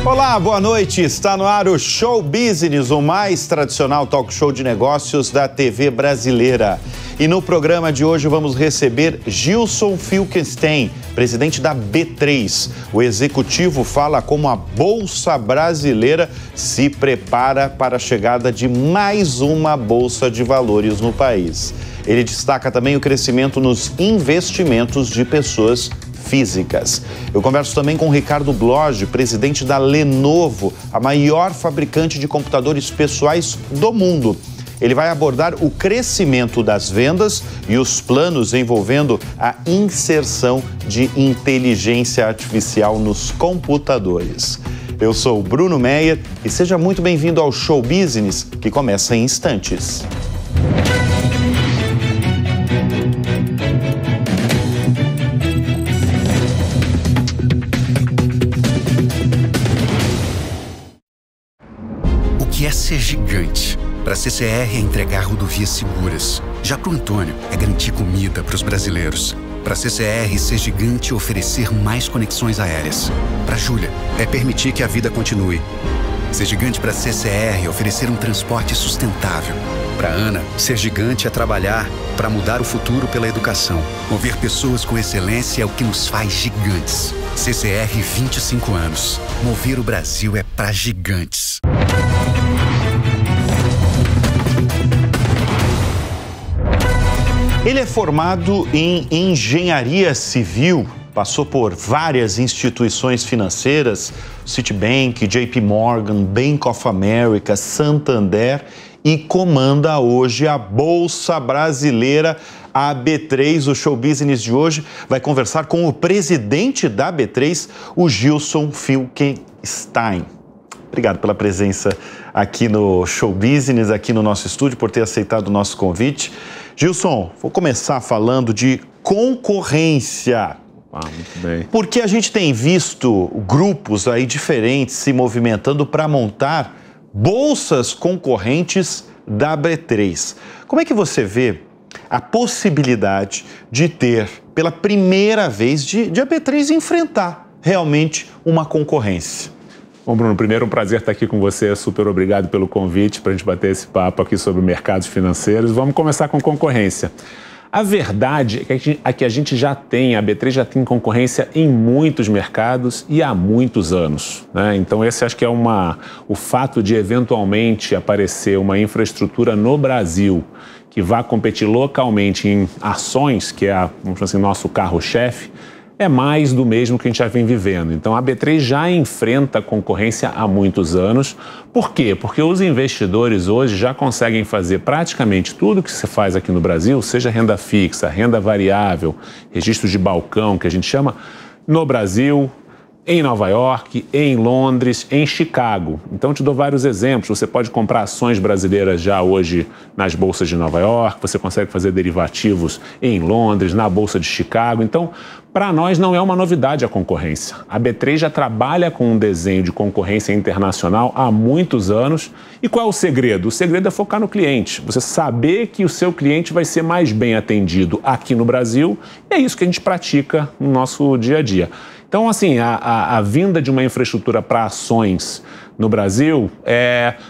Olá, boa noite. Está no ar o Show Business, o mais tradicional talk show de negócios da TV brasileira. E no programa de hoje vamos receber Gilson Finkelstein, presidente da B3. O executivo fala como a Bolsa Brasileira se prepara para a chegada de mais uma Bolsa de Valores no país. Ele destaca também o crescimento nos investimentos de pessoas físicas. Eu converso também com Ricardo Bloge, presidente da Lenovo, a maior fabricante de computadores pessoais do mundo. Ele vai abordar o crescimento das vendas e os planos envolvendo a inserção de inteligência artificial nos computadores. Eu sou o Bruno Meyer e seja muito bem-vindo ao Show Business, que começa em instantes. O que é ser gigante? Para a CCR é entregar rodovias seguras. Já para o Antônio, é garantir comida para os brasileiros. Para a CCR, ser gigante é oferecer mais conexões aéreas. Para a Júlia, é permitir que a vida continue. Ser gigante para a CCR é oferecer um transporte sustentável. Para a Ana, ser gigante é trabalhar para mudar o futuro pela educação. Mover pessoas com excelência é o que nos faz gigantes. CCR 25 anos. Mover o Brasil é para gigantes. Ele é formado em engenharia civil, passou por várias instituições financeiras, Citibank, JP Morgan, Bank of America, Santander, e comanda hoje a Bolsa Brasileira, a B3. O Show Business de hoje vai conversar com o presidente da B3, o Gilson Finkelstein. Obrigado pela presença aqui no Show Business, aqui no nosso estúdio, por ter aceitado o nosso convite. Gilson, vou começar falando de concorrência. Muito bem. Porque a gente tem visto grupos aí diferentes se movimentando para montar bolsas concorrentes da B3. Como é que você vê a possibilidade de ter, pela primeira vez, de a B3 enfrentar realmente uma concorrência? Bom, Bruno, primeiro um prazer estar aqui com você, super obrigado pelo convite para a gente bater esse papo aqui sobre mercados financeiros. Vamos começar com concorrência. A verdade é que a gente já tem, a B3 já tem concorrência em muitos mercados e há muitos anos, né? Então esse acho que é o fato de eventualmente aparecer uma infraestrutura no Brasil que vá competir localmente em ações, que é, vamos dizer assim, nosso carro-chefe, é mais do mesmo que a gente já vem vivendo. Então, a B3 já enfrenta concorrência há muitos anos. Por quê? Porque os investidores hoje já conseguem fazer praticamente tudo que se faz aqui no Brasil, seja renda fixa, renda variável, registros de balcão, que a gente chama, no Brasil, em Nova York, em Londres, em Chicago. Então, te dou vários exemplos. Você pode comprar ações brasileiras já hoje nas bolsas de Nova York, você consegue fazer derivativos em Londres, na bolsa de Chicago. Então, para nós não é uma novidade a concorrência. A B3 já trabalha com um desenho de concorrência internacional há muitos anos. E qual é o segredo? O segredo é focar no cliente. Você saber que o seu cliente vai ser mais bem atendido aqui no Brasil. E é isso que a gente pratica no nosso dia a dia. Então, assim, a vinda de uma infraestrutura para ações no Brasil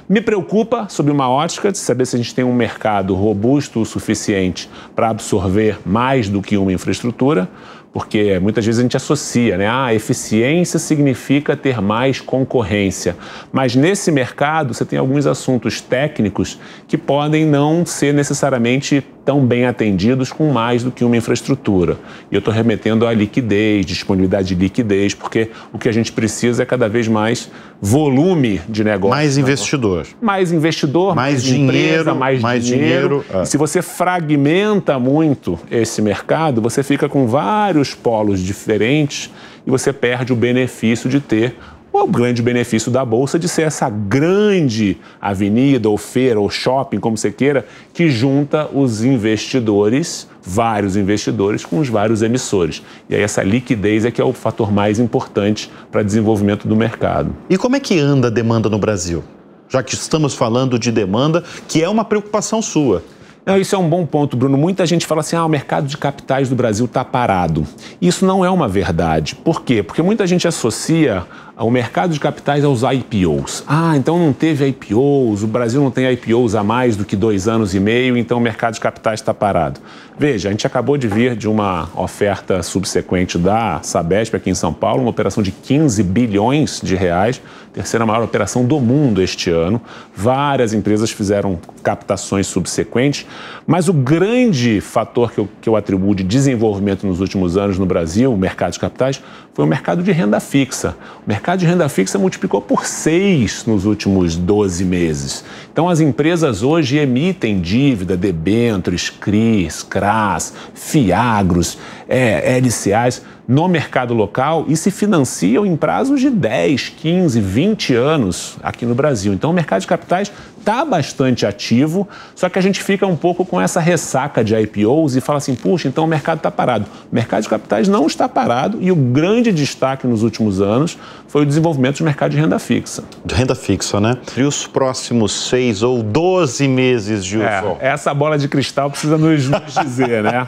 me preocupa sob uma ótica de saber se a gente tem um mercado robusto o suficiente para absorver mais do que uma infraestrutura, porque muitas vezes a gente associa, né? Eficiência significa ter mais concorrência. Mas nesse mercado você tem alguns assuntos técnicos que podem não ser necessariamente tão bem atendidos com mais do que uma infraestrutura. E eu estou remetendo à liquidez, disponibilidade de liquidez, porque o que a gente precisa é cada vez mais volume de negócio. Mais investidor. Mais investidor, mais dinheiro, empresa, mais dinheiro. E se você fragmenta muito esse mercado, você fica com vários polos diferentes e você perde o benefício de ter o grande benefício da Bolsa de ser essa grande avenida ou feira ou shopping, como você queira, que junta os investidores, vários investidores, com os vários emissores. E aí essa liquidez é que é o fator mais importante para desenvolvimento do mercado. E como é que anda a demanda no Brasil? Já que estamos falando de demanda, que é uma preocupação sua. Não, isso é um bom ponto, Bruno. Muita gente fala assim, o mercado de capitais do Brasil está parado. Isso não é uma verdade. Por quê? Porque muita gente associa o mercado de capitais aos IPOs. Então não teve IPOs, o Brasil não tem IPOs há mais do que 2 anos e meio, então o mercado de capitais está parado. Veja, a gente acabou de vir de uma oferta subsequente da Sabesp aqui em São Paulo, uma operação de 15 bilhões de reais, terceira maior operação do mundo este ano. Várias empresas fizeram captações subsequentes, mas o grande fator que eu atribuo de desenvolvimento nos últimos anos no Brasil, o mercado de capitais, foi o mercado de renda fixa. O mercado de renda fixa multiplicou por 6 nos últimos 12 meses. Então, as empresas hoje emitem dívida, debêntures, CRIs, CRAs, FIAGROS, LCAs no mercado local e se financiam em prazos de 10, 15, 20 anos aqui no Brasil. Então, o mercado de capitais está bastante ativo, só que a gente fica um pouco com essa ressaca de IPOs e fala assim, puxa, então o mercado está parado. O mercado de capitais não está parado e o grande destaque nos últimos anos foi o desenvolvimento do mercado de renda fixa. De renda fixa, né? E os próximos 6 ou 12 meses, Gilson? Essa bola de cristal precisa nos dizer, né?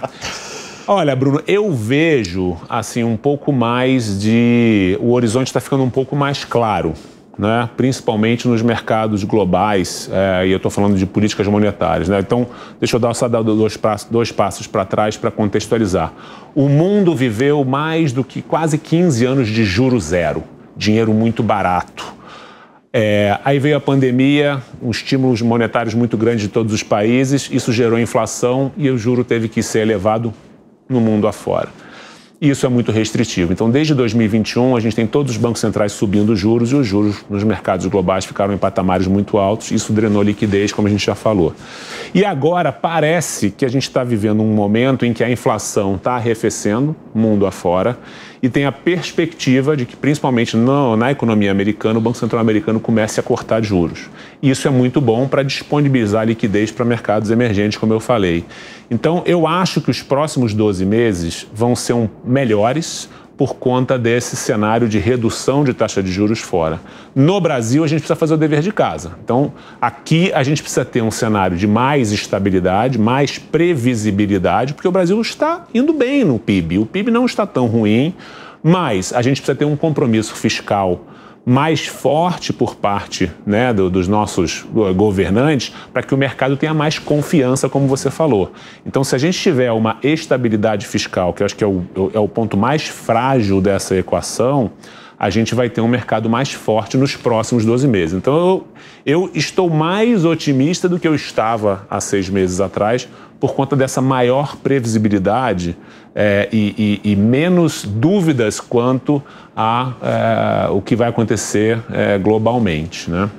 Olha, Bruno, eu vejo, assim, um pouco mais o horizonte está ficando um pouco mais claro, né? Principalmente nos mercados globais, e eu estou falando de políticas monetárias, né? Então, deixa eu dar dois passos para trás para contextualizar. O mundo viveu mais do que quase 15 anos de juro zero, dinheiro muito barato. Aí veio a pandemia, estímulos monetários muito grandes de todos os países, isso gerou inflação e o juro teve que ser elevado no mundo afora. E isso é muito restritivo. Então, desde 2021, a gente tem todos os bancos centrais subindo os juros e os juros nos mercados globais ficaram em patamares muito altos. Isso drenou liquidez, como a gente já falou. E agora parece que a gente está vivendo um momento em que a inflação está arrefecendo, mundo afora, e tem a perspectiva de que, principalmente na economia americana, o Banco Central americano comece a cortar juros. E isso é muito bom para disponibilizar liquidez para mercados emergentes, como eu falei. Então, eu acho que os próximos 12 meses vão ser melhores por conta desse cenário de redução de taxa de juros fora. No Brasil, a gente precisa fazer o dever de casa. Então, aqui a gente precisa ter um cenário de mais estabilidade, mais previsibilidade, porque o Brasil está indo bem no PIB. O PIB não está tão ruim, mas a gente precisa ter um compromisso fiscal mais forte por parte, né, dos nossos governantes para que o mercado tenha mais confiança, como você falou. Então, se a gente tiver uma estabilidade fiscal, que eu acho que é o ponto mais frágil dessa equação, a gente vai ter um mercado mais forte nos próximos 12 meses. Então, eu estou mais otimista do que eu estava há 6 meses atrás, por conta dessa maior previsibilidade e menos dúvidas quanto a o que vai acontecer globalmente, né?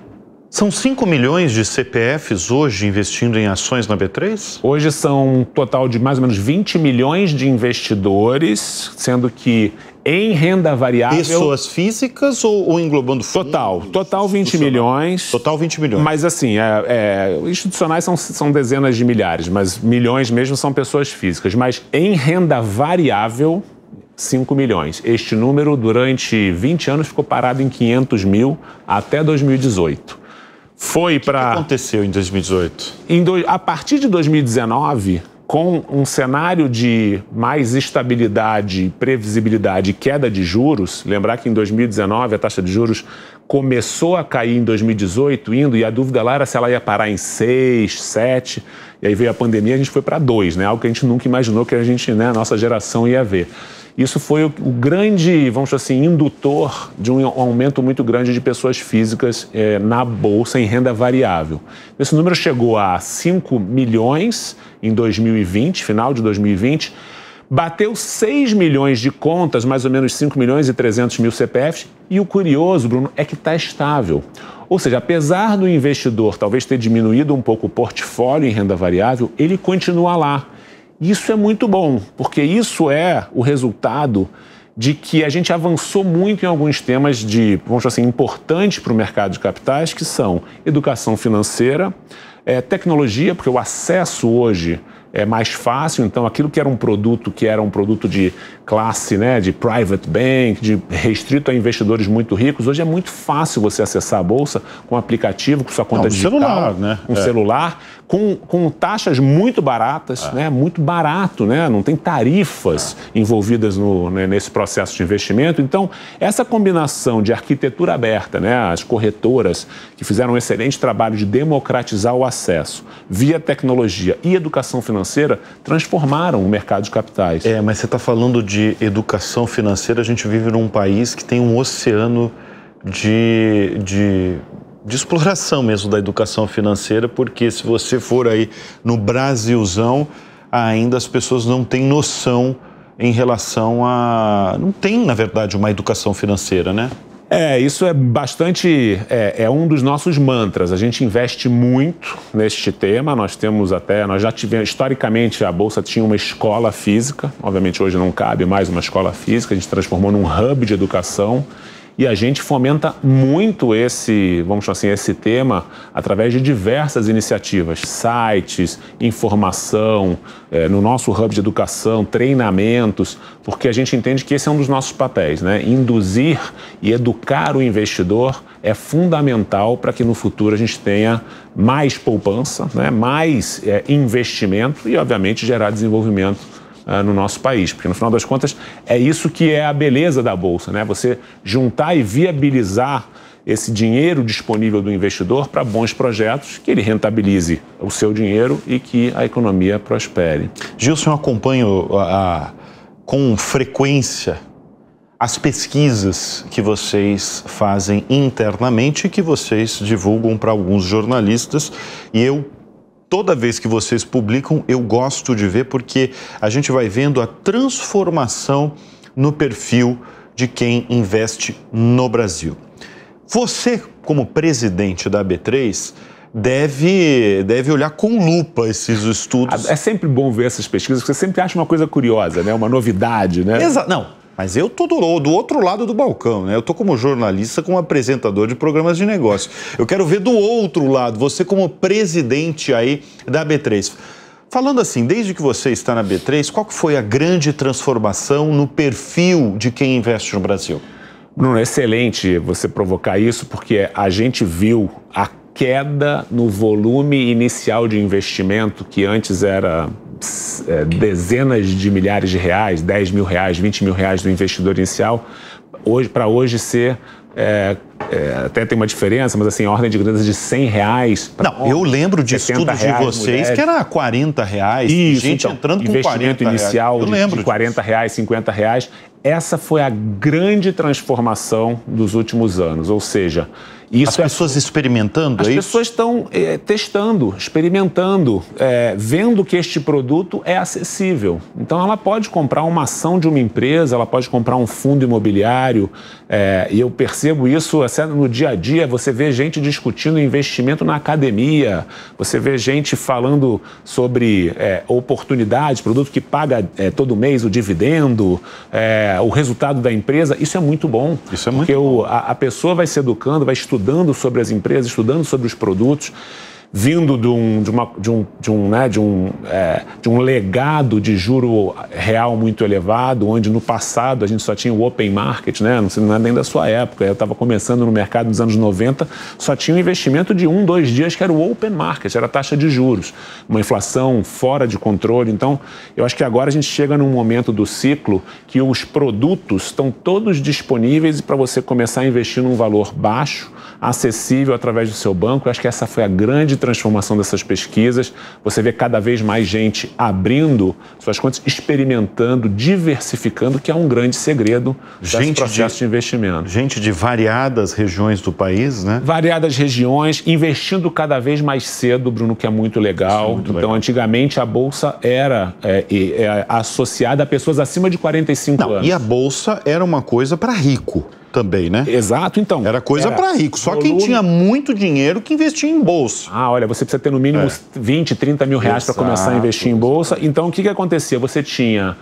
São 5 milhões de CPFs hoje investindo em ações na B3? Hoje são um total de mais ou menos 20 milhões de investidores, sendo que em renda variável... Pessoas físicas ou englobando fundos? Total 20 milhões. Total 20 milhões. Mas assim, institucionais são dezenas de milhares, mas milhões mesmo são pessoas físicas. Mas em renda variável, 5 milhões. Este número, durante 20 anos, ficou parado em 500 mil até 2018. O que aconteceu em 2018? A partir de 2019, com um cenário de mais estabilidade, previsibilidade e queda de juros, lembrar que em 2019 a taxa de juros começou a cair em 2018, e a dúvida lá era se ela ia parar em 6, 7, e aí veio a pandemia e a gente foi para 2, né? Algo que a gente nunca imaginou que a nossa geração ia ver. Isso foi o grande, vamos dizer assim, indutor de um aumento muito grande de pessoas físicas na Bolsa em renda variável. Esse número chegou a 5 milhões em 2020, final de 2020, bateu 6 milhões de contas, mais ou menos 5 milhões e 300 mil CPFs, e o curioso, Bruno, é que está estável. Ou seja, apesar do investidor talvez ter diminuído um pouco o portfólio em renda variável, ele continua lá. Isso é muito bom, porque isso é o resultado de que a gente avançou muito em alguns temas vamos dizer assim, importantes para o mercado de capitais, que são educação financeira, tecnologia, porque o acesso hoje mais fácil. Então, aquilo que era um produto de classe, né, de private bank, restrito a investidores muito ricos, hoje é muito fácil você acessar a Bolsa com um aplicativo, com sua conta digital, celular, né? Celular, com taxas muito baratas, né? Muito barato, né? Não tem tarifas envolvidas nesse processo de investimento. Então, essa combinação de arquitetura aberta, né? As corretoras que fizeram um excelente trabalho de democratizar o acesso via tecnologia e educação financeira transformaram o mercado de capitais. Mas você está falando de educação financeira, a gente vive num país que tem um oceano de exploração mesmo da educação financeira, porque se você for aí no Brasilzão, ainda as pessoas não têm noção em relação a... Não tem, na verdade, uma educação financeira, né? Isso é bastante... É um dos nossos mantras. A gente investe muito neste tema. Nós já tivemos... Historicamente, a Bolsa tinha uma escola física. Obviamente, hoje não cabe mais uma escola física. A gente transformou num hub de educação. E a gente fomenta muito esse tema através de diversas iniciativas, sites, informação, no nosso hub de educação, treinamentos, porque a gente entende que esse é um dos nossos papéis, né? Induzir e educar o investidor é fundamental para que no futuro a gente tenha mais poupança, né? Mais investimento e, obviamente, gerar desenvolvimento no nosso país, porque no final das contas é isso que é a beleza da Bolsa, né? Você juntar e viabilizar esse dinheiro disponível do investidor para bons projetos, que ele rentabilize o seu dinheiro e que a economia prospere. Gilson, eu acompanho com frequência as pesquisas que vocês fazem internamente e que vocês divulgam para alguns jornalistas, e toda vez que vocês publicam, eu gosto de ver, porque a gente vai vendo a transformação no perfil de quem investe no Brasil. Você, como presidente da B3, deve olhar com lupa esses estudos. É sempre bom ver essas pesquisas, porque você sempre acha uma coisa curiosa, né? Uma novidade, né? Exato. Não. Mas eu tô do outro lado do balcão, né? Eu tô como jornalista, como apresentador de programas de negócio. Eu quero ver do outro lado, você como presidente aí da B3. Falando assim, desde que você está na B3, qual que foi a grande transformação no perfil de quem investe no Brasil? Bruno, é excelente você provocar isso, porque a gente viu a queda no volume inicial de investimento, que antes era dezenas de milhares de reais, 10 mil reais, 20 mil reais do investidor inicial, para hoje ser, até tem uma diferença, mas assim, a ordem de grandeza de 100 reais. Não, eu lembro de estudos de vocês que era 40 reais, isso, gente então, entrando com 40 reais. Investimento inicial de 40 reais, 50 reais. Essa foi a grande transformação dos últimos anos, ou seja... As pessoas experimentando, As pessoas estão testando, experimentando, vendo que este produto é acessível. Então, ela pode comprar uma ação de uma empresa, ela pode comprar um fundo imobiliário, e eu percebo isso no dia a dia. Você vê gente discutindo investimento na academia, você vê gente falando sobre oportunidades, produto que paga todo mês o dividendo, o resultado da empresa. Isso é muito bom, porque a pessoa vai se educando, vai estudando sobre as empresas, estudando sobre os produtos, vindo de um legado de juro real muito elevado, onde no passado a gente só tinha o open market, né? Não é nem da sua época. Eu estava começando no mercado nos anos 90, só tinha um investimento de 1, 2 dias, que era o open market, era a taxa de juros, uma inflação fora de controle. Então, eu acho que agora a gente chega num momento do ciclo que os produtos estão todos disponíveis para você começar a investir num valor baixo, acessível através do seu banco. Eu acho que essa foi a grande transformação dessas pesquisas. Você vê cada vez mais gente abrindo suas contas, experimentando, diversificando, que é um grande segredo desse processo de investimento. Gente de variadas regiões do país, né? Variadas regiões, investindo cada vez mais cedo, Bruno, que é muito legal. Então, antigamente, a Bolsa era associada a pessoas acima de 45 anos. E a Bolsa era uma coisa para rico também, né? Exato, então. Era coisa para rico. Só quem tinha muito dinheiro que investia em bolsa. Olha, você precisa ter no mínimo 20, 30 mil reais para começar a investir em bolsa. Então, o que acontecia? Você tinha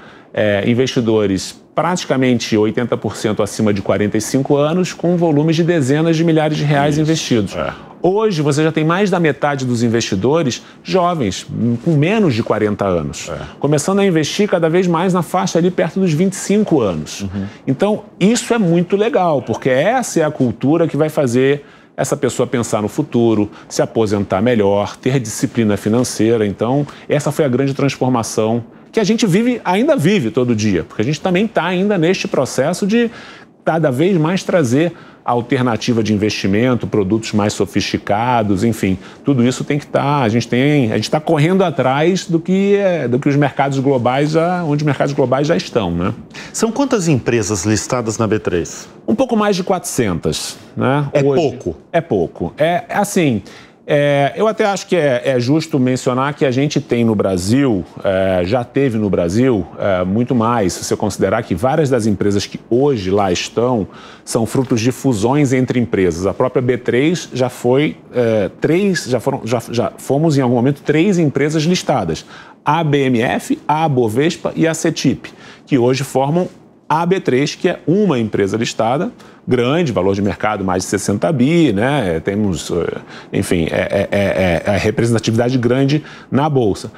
investidores praticamente 80% acima de 45 anos, com volumes de dezenas de milhares de reais investidos. Hoje, você já tem mais da metade dos investidores jovens, com menos de 40 anos, começando a investir cada vez mais na faixa ali perto dos 25 anos. Então, isso é muito legal, porque essa é a cultura que vai fazer essa pessoa pensar no futuro, se aposentar melhor, ter disciplina financeira. Então, essa foi a grande transformação que a gente ainda vive todo dia, porque a gente também está ainda neste processo de cada vez mais trazer alternativa de investimento, produtos mais sofisticados, enfim, tudo isso tem que estar. A gente está correndo atrás do que os mercados globais onde os mercados globais já estão, né? São quantas empresas listadas na B3? Um pouco mais de 400, né? Pouco? É pouco. Eu até acho que é justo mencionar que a gente tem no Brasil, já teve no Brasil muito mais, se você considerar que várias das empresas que hoje lá estão são frutos de fusões entre empresas. A própria B3 já foi já fomos em algum momento 3 empresas listadas. A BMF, a Bovespa e a CETIP, que hoje formam a B3, que é uma empresa listada, grande, valor de mercado mais de 60 bi, né? Temos, enfim, a representatividade grande na Bolsa.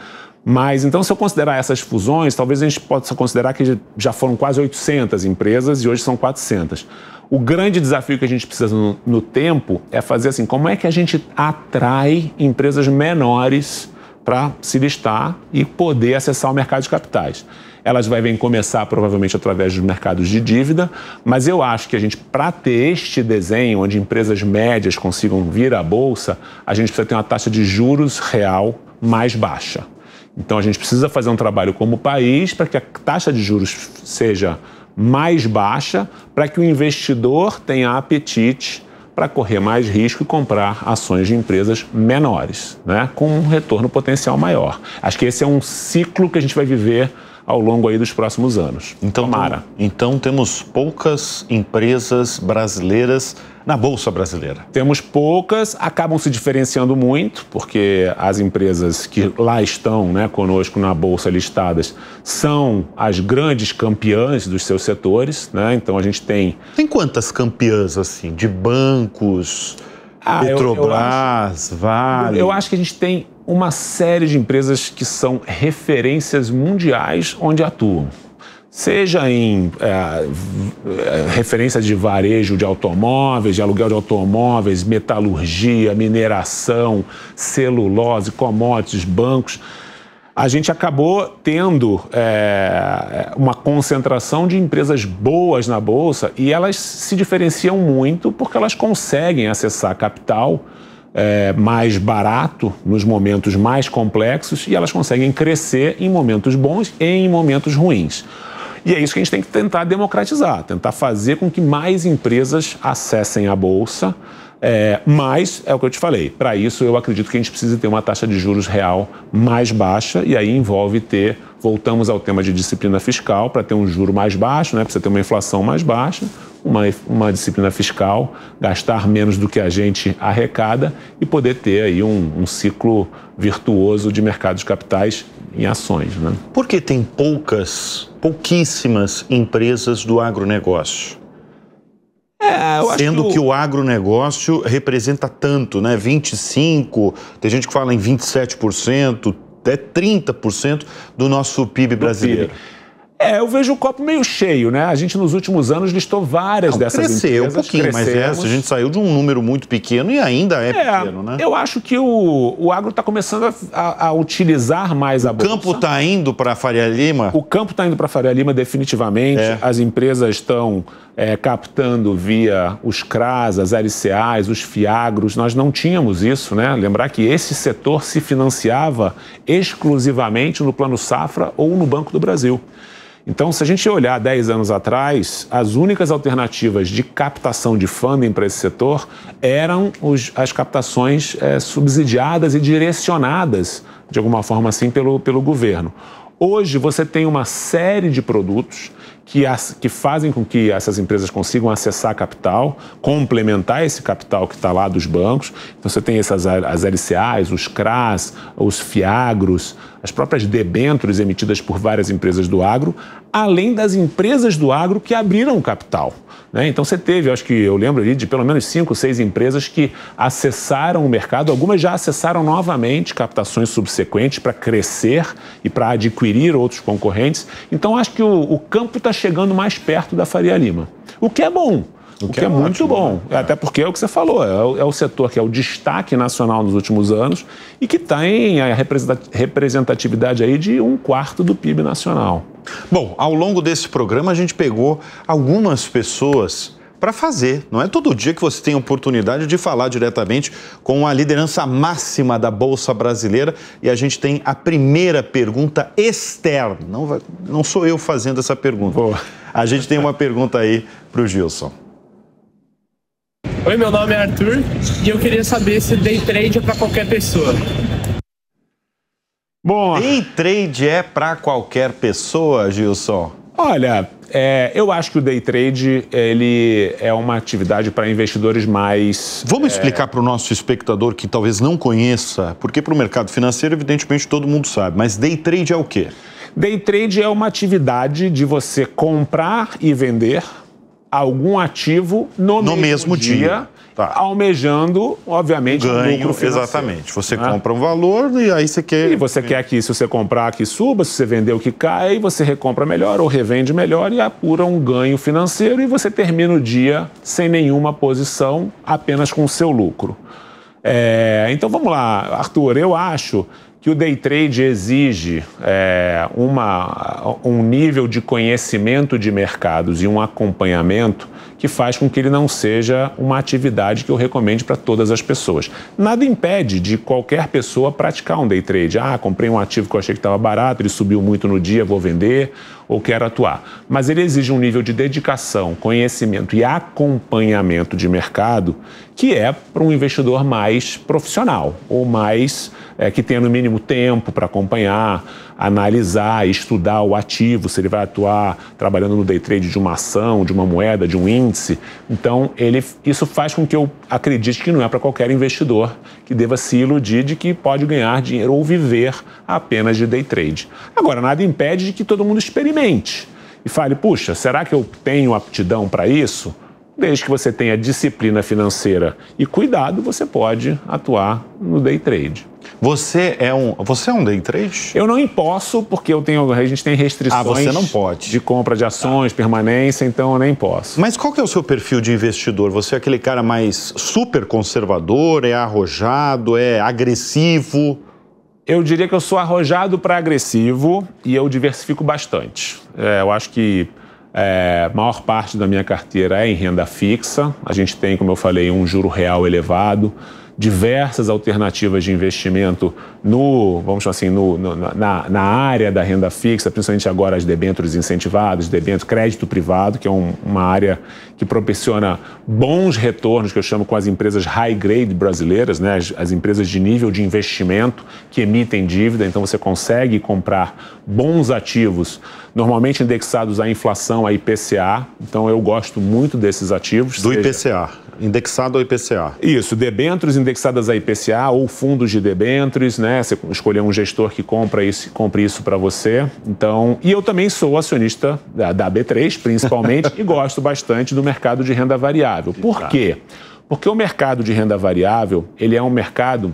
Mas, então, se eu considerar essas fusões, talvez a gente possa considerar que já foram quase 800 empresas e hoje são 400. O grande desafio que a gente precisa no tempo é fazer assim, como é que a gente atrai empresas menores para se listar e poder acessar o mercado de capitais. Elas vão começar provavelmente através dos mercados de dívida, mas eu acho que a gente, para ter este desenho onde empresas médias consigam vir à Bolsa, a gente precisa ter uma taxa de juros real mais baixa. Então a gente precisa fazer um trabalho como país para que a taxa de juros seja mais baixa, para que o investidor tenha apetite para correr mais risco e comprar ações de empresas menores, né, com um retorno potencial maior. Acho que esse é um ciclo que a gente vai viver ao longo aí dos próximos anos. Então, Tomara. Então temos poucas empresas brasileiras na Bolsa Brasileira. Temos poucas, acabam se diferenciando muito, porque as empresas que lá estão, né, conosco na Bolsa listadas são as grandes campeãs dos seus setores, né? Então a gente tem... Tem quantas campeãs, assim, de bancos, Petrobras, Vale? Eu acho que a gente tem uma série de empresas que são referências mundiais onde atuam. Seja em referência de varejo de automóveis, de aluguel de automóveis, metalurgia, mineração, celulose, commodities, bancos. A gente acabou tendo uma concentração de empresas boas na Bolsa e elas se diferenciam muito porque elas conseguem acessar capital mais barato nos momentos mais complexos e elas conseguem crescer em momentos bons e em momentos ruins. E é isso que a gente tem que tentar democratizar, tentar fazer com que mais empresas acessem a Bolsa, mas é o que eu te falei, para isso eu acredito que a gente precisa ter uma taxa de juros real mais baixa e aí envolve voltamos ao tema de disciplina fiscal, para ter um juro mais baixo, né, precisa ter uma inflação mais baixa, uma disciplina fiscal, gastar menos do que a gente arrecada e poder ter aí um ciclo virtuoso de mercados de capitais em ações, né? Por que tem pouquíssimas empresas do agronegócio? Sendo que o agronegócio representa tanto, né? 25%, tem gente que fala em 27%, até 30% do nosso PIB brasileiro. Eu vejo o copo meio cheio, né? A gente nos últimos anos listou várias dessas empresas. Cresceu um pouquinho, mas a gente saiu de um número muito pequeno e ainda é pequeno, né? Eu acho que o agro está começando a utilizar mais a Bolsa. O campo está indo para a Faria Lima? O campo está indo para a Faria Lima definitivamente. As empresas estão captando via os CRAs, as LCAs, os FIAGROS. Nós não tínhamos isso, né? Lembrar que esse setor se financiava exclusivamente no Plano Safra ou no Banco do Brasil. Então, se a gente olhar 10 anos atrás, as únicas alternativas de captação de funding para esse setor eram as captações subsidiadas e direcionadas, de alguma forma assim, pelo governo. Hoje, você tem uma série de produtos que fazem com que essas empresas consigam acessar capital, complementar esse capital que está lá dos bancos. Então, você tem as LCAs, os CRAs, os FIAGROS, as próprias debêntures emitidas por várias empresas do agro, além das empresas do agro que abriram capital. Então você teve, acho que eu lembro ali de pelo menos 5, 6 empresas que acessaram o mercado, algumas já acessaram novamente captações subsequentes para crescer e para adquirir outros concorrentes. Então acho que o campo está chegando mais perto da Faria Lima, o que é bom. O que é muito bom, até porque é o que você falou, é o setor que é o destaque nacional nos últimos anos e que tem a representatividade aí de 1/4 do PIB nacional. Bom, ao longo desse programa a gente pegou algumas pessoas para fazer. Não é todo dia que você tem a oportunidade de falar diretamente com a liderança máxima da Bolsa Brasileira e a gente tem a primeira pergunta externa. Não sou eu fazendo essa pergunta. Boa. A gente tem uma pergunta aí para o Gilson. Oi, meu nome é Arthur e eu queria saber se day trade é para qualquer pessoa. Bom, day trade é para qualquer pessoa, Gilson? Olha, eu acho que o day trade ele é uma atividade para investidores mais... Vamos explicar para o nosso espectador que talvez não conheça, porque para o mercado financeiro, evidentemente, todo mundo sabe, mas day trade é o quê? Day trade é uma atividade de você comprar e vender algum ativo no mesmo dia. Tá. Almejando, obviamente, ganho, um lucro financeiro. Exatamente. Você compra um valor e aí você quer... E você quer que, se você comprar, que suba, se você vender o que cai, você recompra melhor ou revende melhor e apura um ganho financeiro e você termina o dia sem nenhuma posição, apenas com o seu lucro. Então, vamos lá, Arthur, eu acho que o day trade exige um nível de conhecimento de mercados e um acompanhamento que faz com que ele não seja uma atividade que eu recomende para todas as pessoas. Nada impede de qualquer pessoa praticar um day trade. Comprei um ativo que eu achei que estava barato, ele subiu muito no dia, vou vender ou quero atuar. Mas ele exige um nível de dedicação, conhecimento e acompanhamento de mercado que é para um investidor mais profissional ou mais que tenha no mínimo tempo para acompanhar, analisar, estudar o ativo, se ele vai atuar trabalhando no day trade de uma ação, de uma moeda, de um índice. Então, isso faz com que eu acredite que não é para qualquer investidor que deva se iludir de que pode ganhar dinheiro ou viver apenas de day trade. Agora, nada impede de que todo mundo experimente e fale, puxa, será que eu tenho aptidão para isso? Desde que você tenha disciplina financeira e cuidado, você pode atuar no day trade. Você é um day trade? Eu não posso, porque a gente tem restrições você não pode. De compra de ações, permanência, então eu nem posso. Mas qual que é o seu perfil de investidor? Você é aquele cara mais super conservador, é arrojado, é agressivo? Eu diria que eu sou arrojado para agressivo e eu diversifico bastante. Eu acho que a maior parte da minha carteira é em renda fixa. A gente tem, como eu falei, um juro real elevado, diversas alternativas de investimento vamos chamar assim, na área da renda fixa, principalmente agora as debêntures incentivadas, crédito privado, que é uma área que proporciona bons retornos, que eu chamo com as empresas high grade brasileiras, né? As empresas de nível de investimento que emitem dívida, então você consegue comprar bons ativos, normalmente indexados à inflação, à IPCA, então eu gosto muito desses ativos. Do IPCA, indexado ao IPCA. Isso, debêntures indexadas à IPCA ou fundos de debêntures, né? Você escolher um gestor que compre isso para você. Então, e eu também sou acionista da B3, principalmente, e gosto bastante do mercado de renda variável. Por quê? Porque o mercado de renda variável, ele é um mercado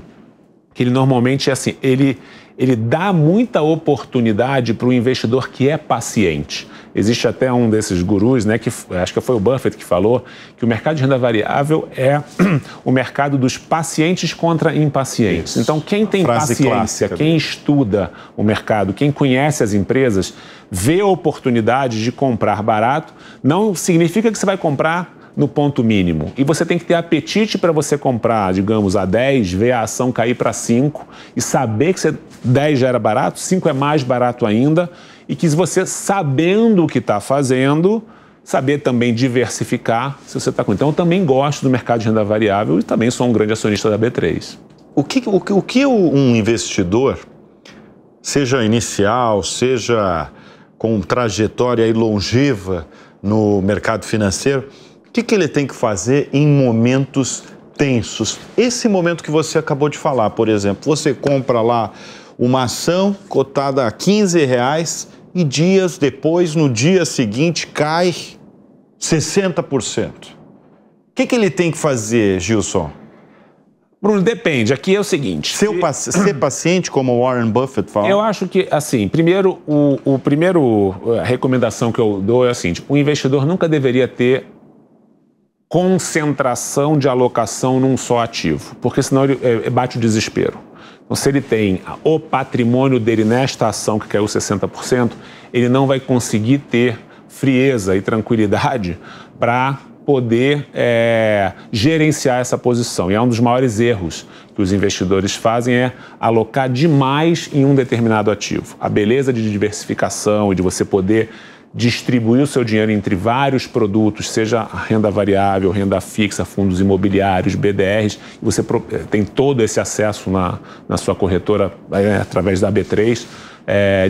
que ele normalmente é assim, ele dá muita oportunidade para o investidor que é paciente. Existe até um desses gurus, né, que acho que foi o Buffett que falou, que o mercado de renda variável é o mercado dos pacientes contra impacientes. Isso. Então, quem tem paciência, clássica, quem estuda o mercado, quem conhece as empresas, vê a oportunidade de comprar barato, não significa que você vai comprar no ponto mínimo. E você tem que ter apetite para você comprar, digamos, a 10, ver a ação cair para 5 e saber que 10 já era barato, 5 é mais barato ainda e que você, sabendo o que está fazendo, saber também diversificar se você está com. Então, eu também gosto do mercado de renda variável e também sou um grande acionista da B3. O que um investidor, seja inicial, seja com trajetória aí longeva no mercado financeiro, o que ele tem que fazer em momentos tensos? Esse momento que você acabou de falar, por exemplo, você compra lá uma ação cotada a R$15 e dias depois, no dia seguinte, cai 60%. O que ele tem que fazer, Gilson? Bruno, depende. Aqui é o seguinte... Ser paciente, como o Warren Buffett fala? Eu acho que, assim, primeiro, a recomendação que eu dou é a seguinte: o investidor nunca deveria ter concentração de alocação num só ativo, porque senão ele bate o desespero. Então, se ele tem o patrimônio dele nesta ação que caiu 60%, ele não vai conseguir ter frieza e tranquilidade para poder gerenciar essa posição. E é um dos maiores erros que os investidores fazem é alocar demais em um determinado ativo. A beleza de diversificação e de você poder distribuir o seu dinheiro entre vários produtos, seja renda variável, renda fixa, fundos imobiliários, BDRs, e você tem todo esse acesso na sua corretora através da B3,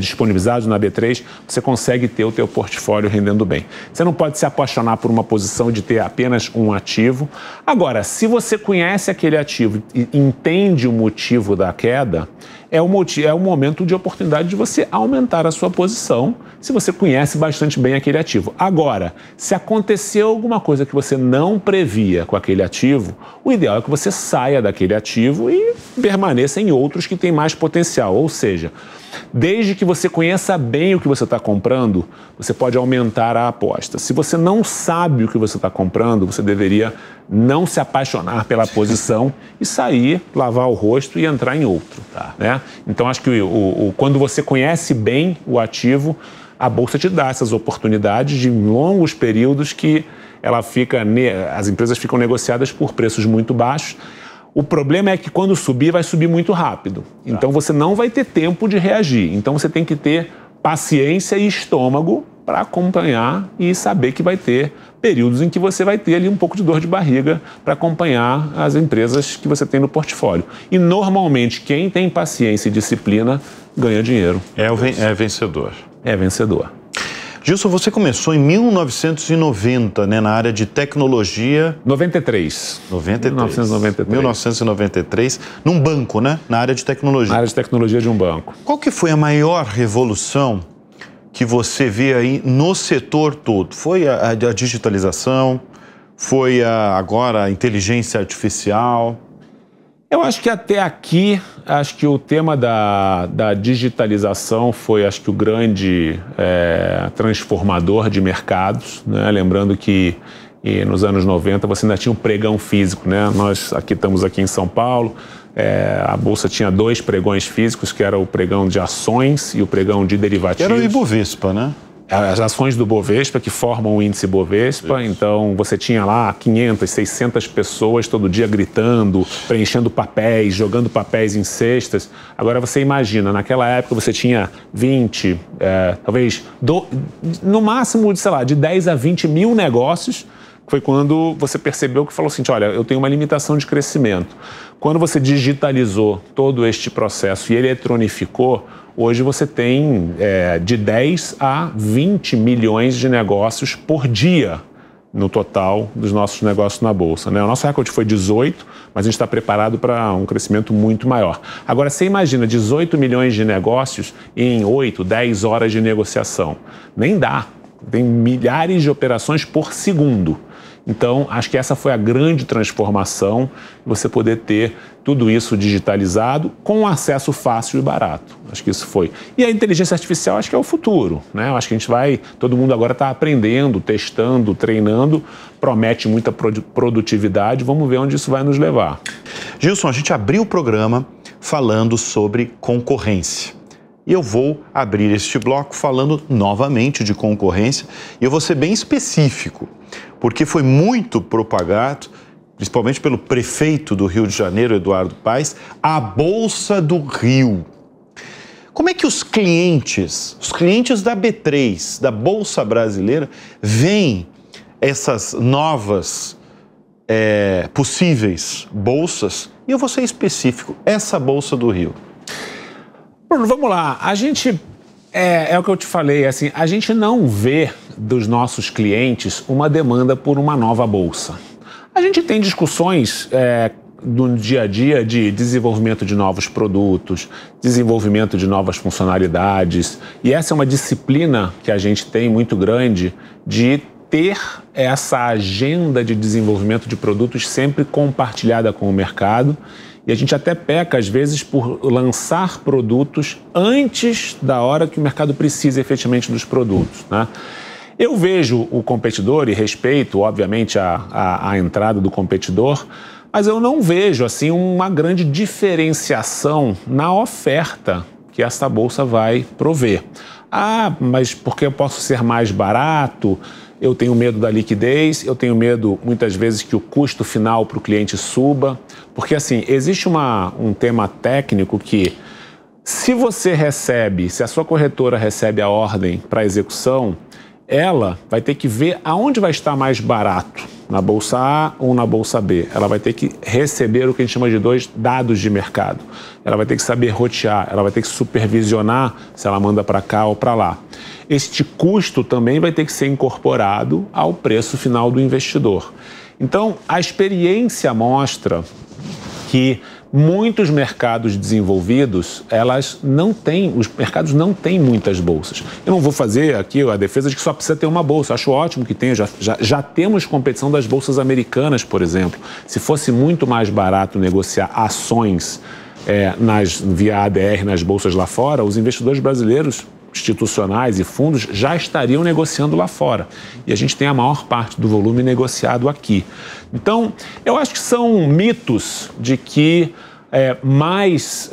disponibilizados na B3, você consegue ter o teu portfólio rendendo bem. Você não pode se apaixonar por uma posição de ter apenas um ativo. Agora, se você conhece aquele ativo e entende o motivo da queda, é o momento de oportunidade de você aumentar a sua posição, se você conhece bastante bem aquele ativo. Agora, se aconteceu alguma coisa que você não previa com aquele ativo, o ideal é que você saia daquele ativo e permaneça em outros que têm mais potencial. Ou seja, desde que você conheça bem o que você está comprando, você pode aumentar a aposta. Se você não sabe o que você está comprando, você deveria não se apaixonar pela posição e sair, lavar o rosto e entrar em outro. Né? Então, acho que quando você conhece bem o ativo, a Bolsa te dá essas oportunidades de longos períodos que as empresas ficam negociadas por preços muito baixos. O problema é que quando subir, vai subir muito rápido. Então, você não vai ter tempo de reagir. Então, você tem que ter paciência e estômago para acompanhar e saber que vai ter períodos em que você vai ter ali um pouco de dor de barriga para acompanhar as empresas que você tem no portfólio. E, normalmente, quem tem paciência e disciplina ganha dinheiro. É vencedor. É vencedor. Gilson, você começou em 1990, né, na área de tecnologia... 93. 1993, num banco, né? Na área de tecnologia. Na área de tecnologia de um banco. Qual que foi a maior revolução que você vê aí no setor todo? Foi a digitalização? Foi agora a inteligência artificial? Eu acho que até aqui, acho que o tema da digitalização foi, acho que o grande transformador de mercados, né? Lembrando que nos anos 90 você ainda tinha um pregão físico, né? Nós estamos aqui em São Paulo, a Bolsa tinha 2 pregões físicos, que era o pregão de ações e o pregão de derivativos. Era o Ibovespa, né? As ações do Bovespa, que formam o índice Bovespa. Isso. Então você tinha lá 500, 600 pessoas todo dia gritando, preenchendo papéis, jogando papéis em cestas. Agora você imagina, naquela época você tinha 20, talvez, no máximo, de 10 a 20 mil negócios. Foi quando você percebeu que falou assim, olha, eu tenho uma limitação de crescimento. Quando você digitalizou todo este processo e eletronificou, hoje você tem de 10 a 20 milhões de negócios por dia no total dos nossos negócios na Bolsa, né? O nosso recorde foi 18, mas a gente está preparado para um crescimento muito maior. Agora, você imagina 18 milhões de negócios em 8, 10 horas de negociação. Nem dá. Tem milhares de operações por segundo. Então, acho que essa foi a grande transformação, você poder ter tudo isso digitalizado com acesso fácil e barato. Acho que isso foi. E a inteligência artificial acho que é o futuro, né? Acho que a gente todo mundo agora está aprendendo, testando, treinando, promete muita produtividade, vamos ver onde isso vai nos levar. Gilson, a gente abriu o programa falando sobre concorrência. E eu vou abrir este bloco falando novamente de concorrência e eu vou ser bem específico, porque foi muito propagado, principalmente pelo prefeito do Rio de Janeiro, Eduardo Paes, a Bolsa do Rio. Como é que os clientes da B3, da Bolsa Brasileira, veem essas novas possíveis bolsas? E eu vou ser específico, essa Bolsa do Rio. Bruno, vamos lá. A gente, é o que eu te falei, assim, a gente não vê dos nossos clientes uma demanda por uma nova bolsa. A gente tem discussões no dia a dia de desenvolvimento de novos produtos, desenvolvimento de novas funcionalidades. E essa é uma disciplina que a gente tem muito grande de ter essa agenda de desenvolvimento de produtos sempre compartilhada com o mercado. E a gente até peca, às vezes, por lançar produtos antes da hora que o mercado precisa efetivamente dos produtos, né? Eu vejo o competidor e respeito, obviamente, a entrada do competidor, mas eu não vejo assim uma grande diferenciação na oferta que essa bolsa vai prover. Ah, mas porque eu posso ser mais barato? Eu tenho medo da liquidez, eu tenho medo, muitas vezes, que o custo final para o cliente suba. Porque, assim, existe um tema técnico que, se a sua corretora recebe a ordem para execução, ela vai ter que ver aonde vai estar mais barato, na bolsa A ou na bolsa B. Ela vai ter que receber o que a gente chama de 2 dados de mercado. Ela vai ter que saber rotear, ela vai ter que supervisionar se ela manda para cá ou para lá. Este custo também vai ter que ser incorporado ao preço final do investidor. Então, a experiência mostra que muitos mercados desenvolvidos, os mercados não têm muitas bolsas. Eu não vou fazer aqui a defesa de que só precisa ter uma bolsa. Acho ótimo que tenha. Já temos competição das bolsas americanas, por exemplo. Se fosse muito mais barato negociar ações via ADR nas bolsas lá fora, os investidores brasileiros institucionais e fundos já estariam negociando lá fora. E a gente tem a maior parte do volume negociado aqui. Então, eu acho que são mitos de que mais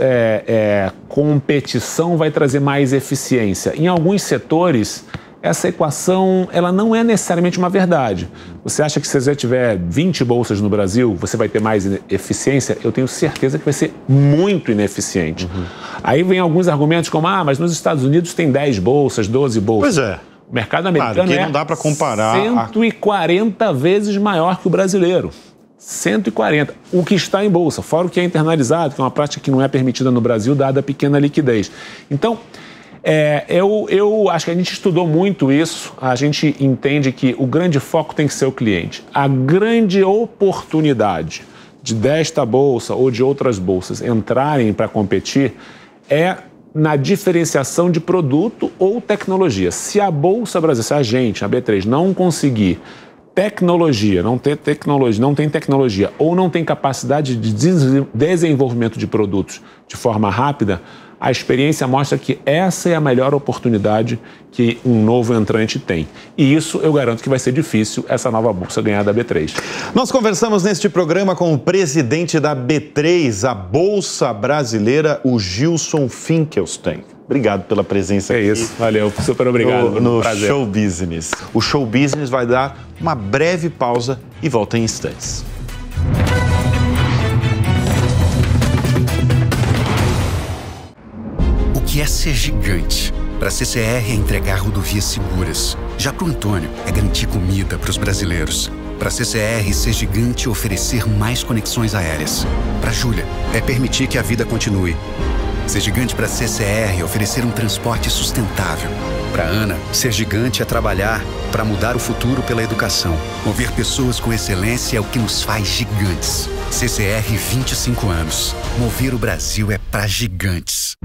competição vai trazer mais eficiência. Em alguns setores, essa equação ela não é necessariamente uma verdade. Você acha que se você tiver 20 bolsas no Brasil, você vai ter mais eficiência? Eu tenho certeza que vai ser muito ineficiente. Uhum. Aí vem alguns argumentos como, mas nos Estados Unidos tem 10 bolsas, 12 bolsas. Pois é. O mercado americano não dá para comparar 140 vezes maior que o brasileiro. 140. O que está em bolsa, fora o que é internalizado, que é uma prática que não é permitida no Brasil, dada a pequena liquidez. Então, eu acho que a gente estudou muito isso, a gente entende que o grande foco tem que ser o cliente. A grande oportunidade desta bolsa ou de outras bolsas entrarem para competir é na diferenciação de produto ou tecnologia. Se a bolsa brasileira, se a gente, a B3, não conseguir não tem tecnologia ou não tem capacidade de desenvolvimento de produtos de forma rápida, a experiência mostra que essa é a melhor oportunidade que um novo entrante tem. E isso eu garanto que vai ser difícil essa nova bolsa ganhar da B3. Nós conversamos neste programa com o presidente da B3, a Bolsa Brasileira, o Gilson Finkelstein. Obrigado pela presença aqui. É isso, valeu, super obrigado. No Show Business. O Show Business vai dar uma breve pausa e volta em instantes. O que é ser gigante? Para a CCR é entregar rodovias seguras. Já para o Antônio é garantir comida para os brasileiros. Para a CCR, ser gigante é oferecer mais conexões aéreas. Para a Júlia, é permitir que a vida continue. Ser gigante para a CCR é oferecer um transporte sustentável. Para a Ana, ser gigante é trabalhar para mudar o futuro pela educação. Mover pessoas com excelência é o que nos faz gigantes. CCR 25 anos. Mover o Brasil é para gigantes.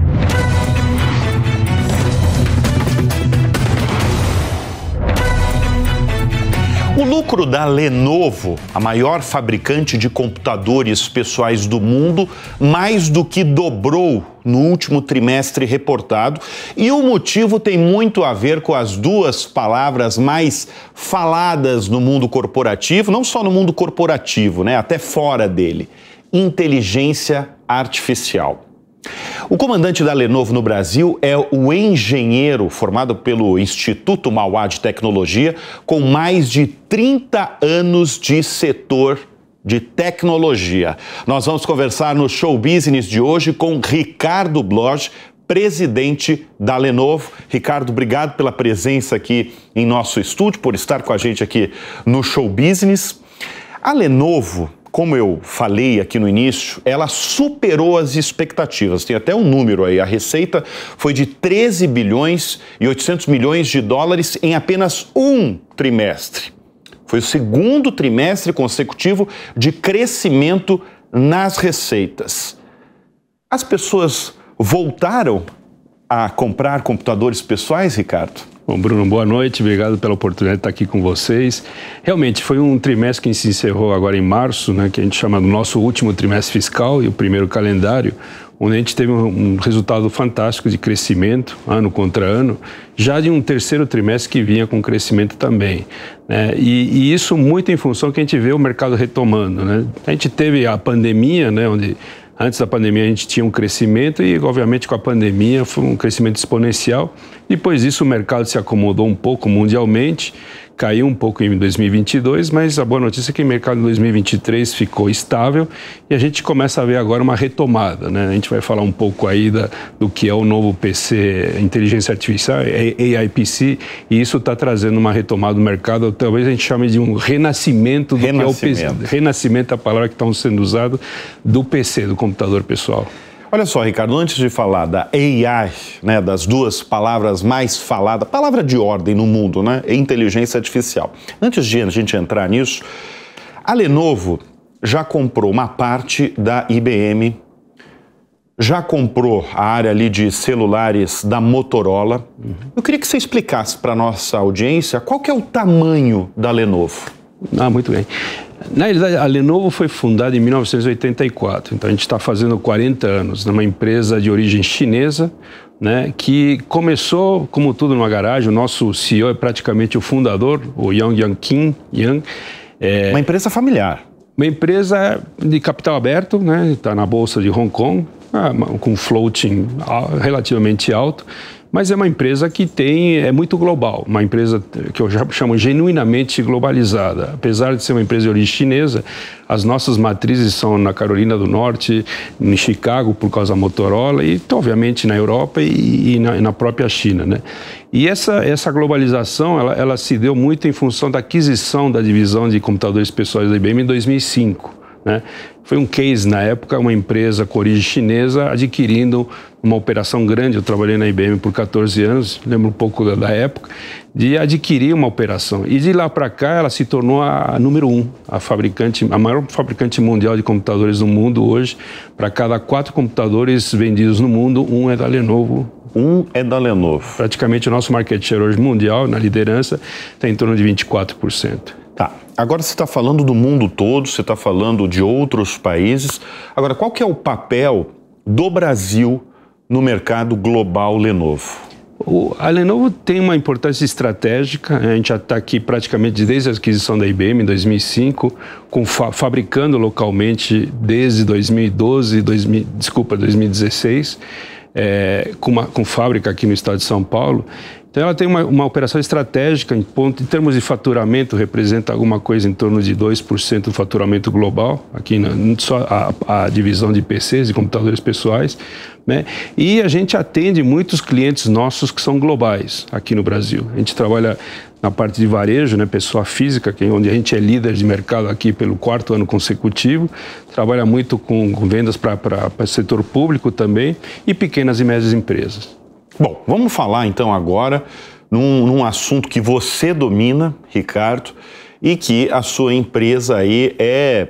O lucro da Lenovo, a maior fabricante de computadores pessoais do mundo, mais do que dobrou no último trimestre reportado. E o motivo tem muito a ver com as duas palavras mais faladas no mundo corporativo, não só no mundo corporativo, né, até fora dele: inteligência artificial. O comandante da Lenovo no Brasil é o engenheiro formado pelo Instituto Mauá de Tecnologia, com mais de 30 anos de setor de tecnologia. Nós vamos conversar no Show Business de hoje com Ricardo Bloch, presidente da Lenovo. Ricardo, obrigado pela presença aqui em nosso estúdio, por estar com a gente aqui no Show Business. A Lenovo, como eu falei aqui no início, ela superou as expectativas. Tem até um número aí. A receita foi de 13 bilhões e 800 milhões de dólares em apenas um trimestre. Foi o segundo trimestre consecutivo de crescimento nas receitas. As pessoas voltaram a comprar computadores pessoais, Ricardo? Bom, Bruno, boa noite, obrigado pela oportunidade de estar aqui com vocês. Realmente, foi um trimestre que se encerrou agora em março, né, que a gente chama do nosso último trimestre fiscal e o primeiro calendário, onde a gente teve um resultado fantástico de crescimento, ano contra ano, já de um terceiro trimestre que vinha com crescimento também, né? E isso muito em função que a gente vê o mercado retomando, né? A gente teve a pandemia, né, onde antes da pandemia a gente tinha um crescimento e, obviamente, com a pandemia foi um crescimento exponencial. Depois disso o mercado se acomodou um pouco mundialmente, caiu um pouco em 2022, mas a boa notícia é que o mercado em 2023 ficou estável e a gente começa a ver agora uma retomada, né? A gente vai falar um pouco aí do que é o novo PC, Inteligência Artificial, AIPC, e isso está trazendo uma retomada do mercado, talvez a gente chame de um renascimento do que é o PC. Renascimento é a palavra que está sendo usada do PC, do computador pessoal. Olha só, Ricardo, antes de falar da AI, né, das duas palavras mais faladas, palavra de ordem no mundo, né, inteligência artificial. Antes de a gente entrar nisso, a Lenovo já comprou uma parte da IBM, já comprou a área ali de celulares da Motorola. Eu queria que você explicasse para a nossa audiência qual que é o tamanho da Lenovo. Muito bem. Na realidade, a Lenovo foi fundada em 1984, então a gente está fazendo 40 anos, numa empresa de origem chinesa, né, que começou, como tudo, numa garagem. O nosso CEO é praticamente o fundador, o Yang Yang. Uma empresa familiar. Uma empresa de capital aberto, né, está na Bolsa de Hong Kong, com floating relativamente alto, mas é uma empresa que é muito global, uma empresa que eu já chamo genuinamente globalizada. Apesar de ser uma empresa de origem chinesa, as nossas matrizes são na Carolina do Norte, em Chicago, por causa da Motorola, e obviamente na Europa e na própria China, né? E essa globalização, ela se deu muito em função da aquisição da divisão de computadores pessoais da IBM em 2005. Né? Foi um case na época, uma empresa com origem chinesa adquirindo uma operação grande. Eu trabalhei na IBM por 14 anos, lembro um pouco da época, de adquirir uma operação. E de lá para cá ela se tornou a número 1, a maior fabricante mundial de computadores do mundo hoje. Para cada 4 computadores vendidos no mundo, 1 é da Lenovo. 1 é da Lenovo. Praticamente o nosso market share hoje mundial, na liderança, está em torno de 24%. Tá, agora você está falando do mundo todo, você está falando de outros países. Agora, qual que é o papel do Brasil no mercado global Lenovo? A Lenovo tem uma importância estratégica. A gente já está aqui praticamente desde a aquisição da IBM em 2005, fabricando localmente desde 2016, com fábrica aqui no estado de São Paulo. Então ela tem uma operação estratégica em termos de faturamento, representa alguma coisa em torno de 2% do faturamento global, aqui só a divisão de PCs, de computadores pessoais, né? E a gente atende muitos clientes nossos que são globais aqui no Brasil. A gente trabalha na parte de varejo, né, pessoa física, onde a gente é líder de mercado aqui pelo 4º ano consecutivo, trabalha muito com vendas para o setor público também e pequenas e médias empresas. Bom, vamos falar então agora num assunto que você domina, Ricardo, e que a sua empresa aí é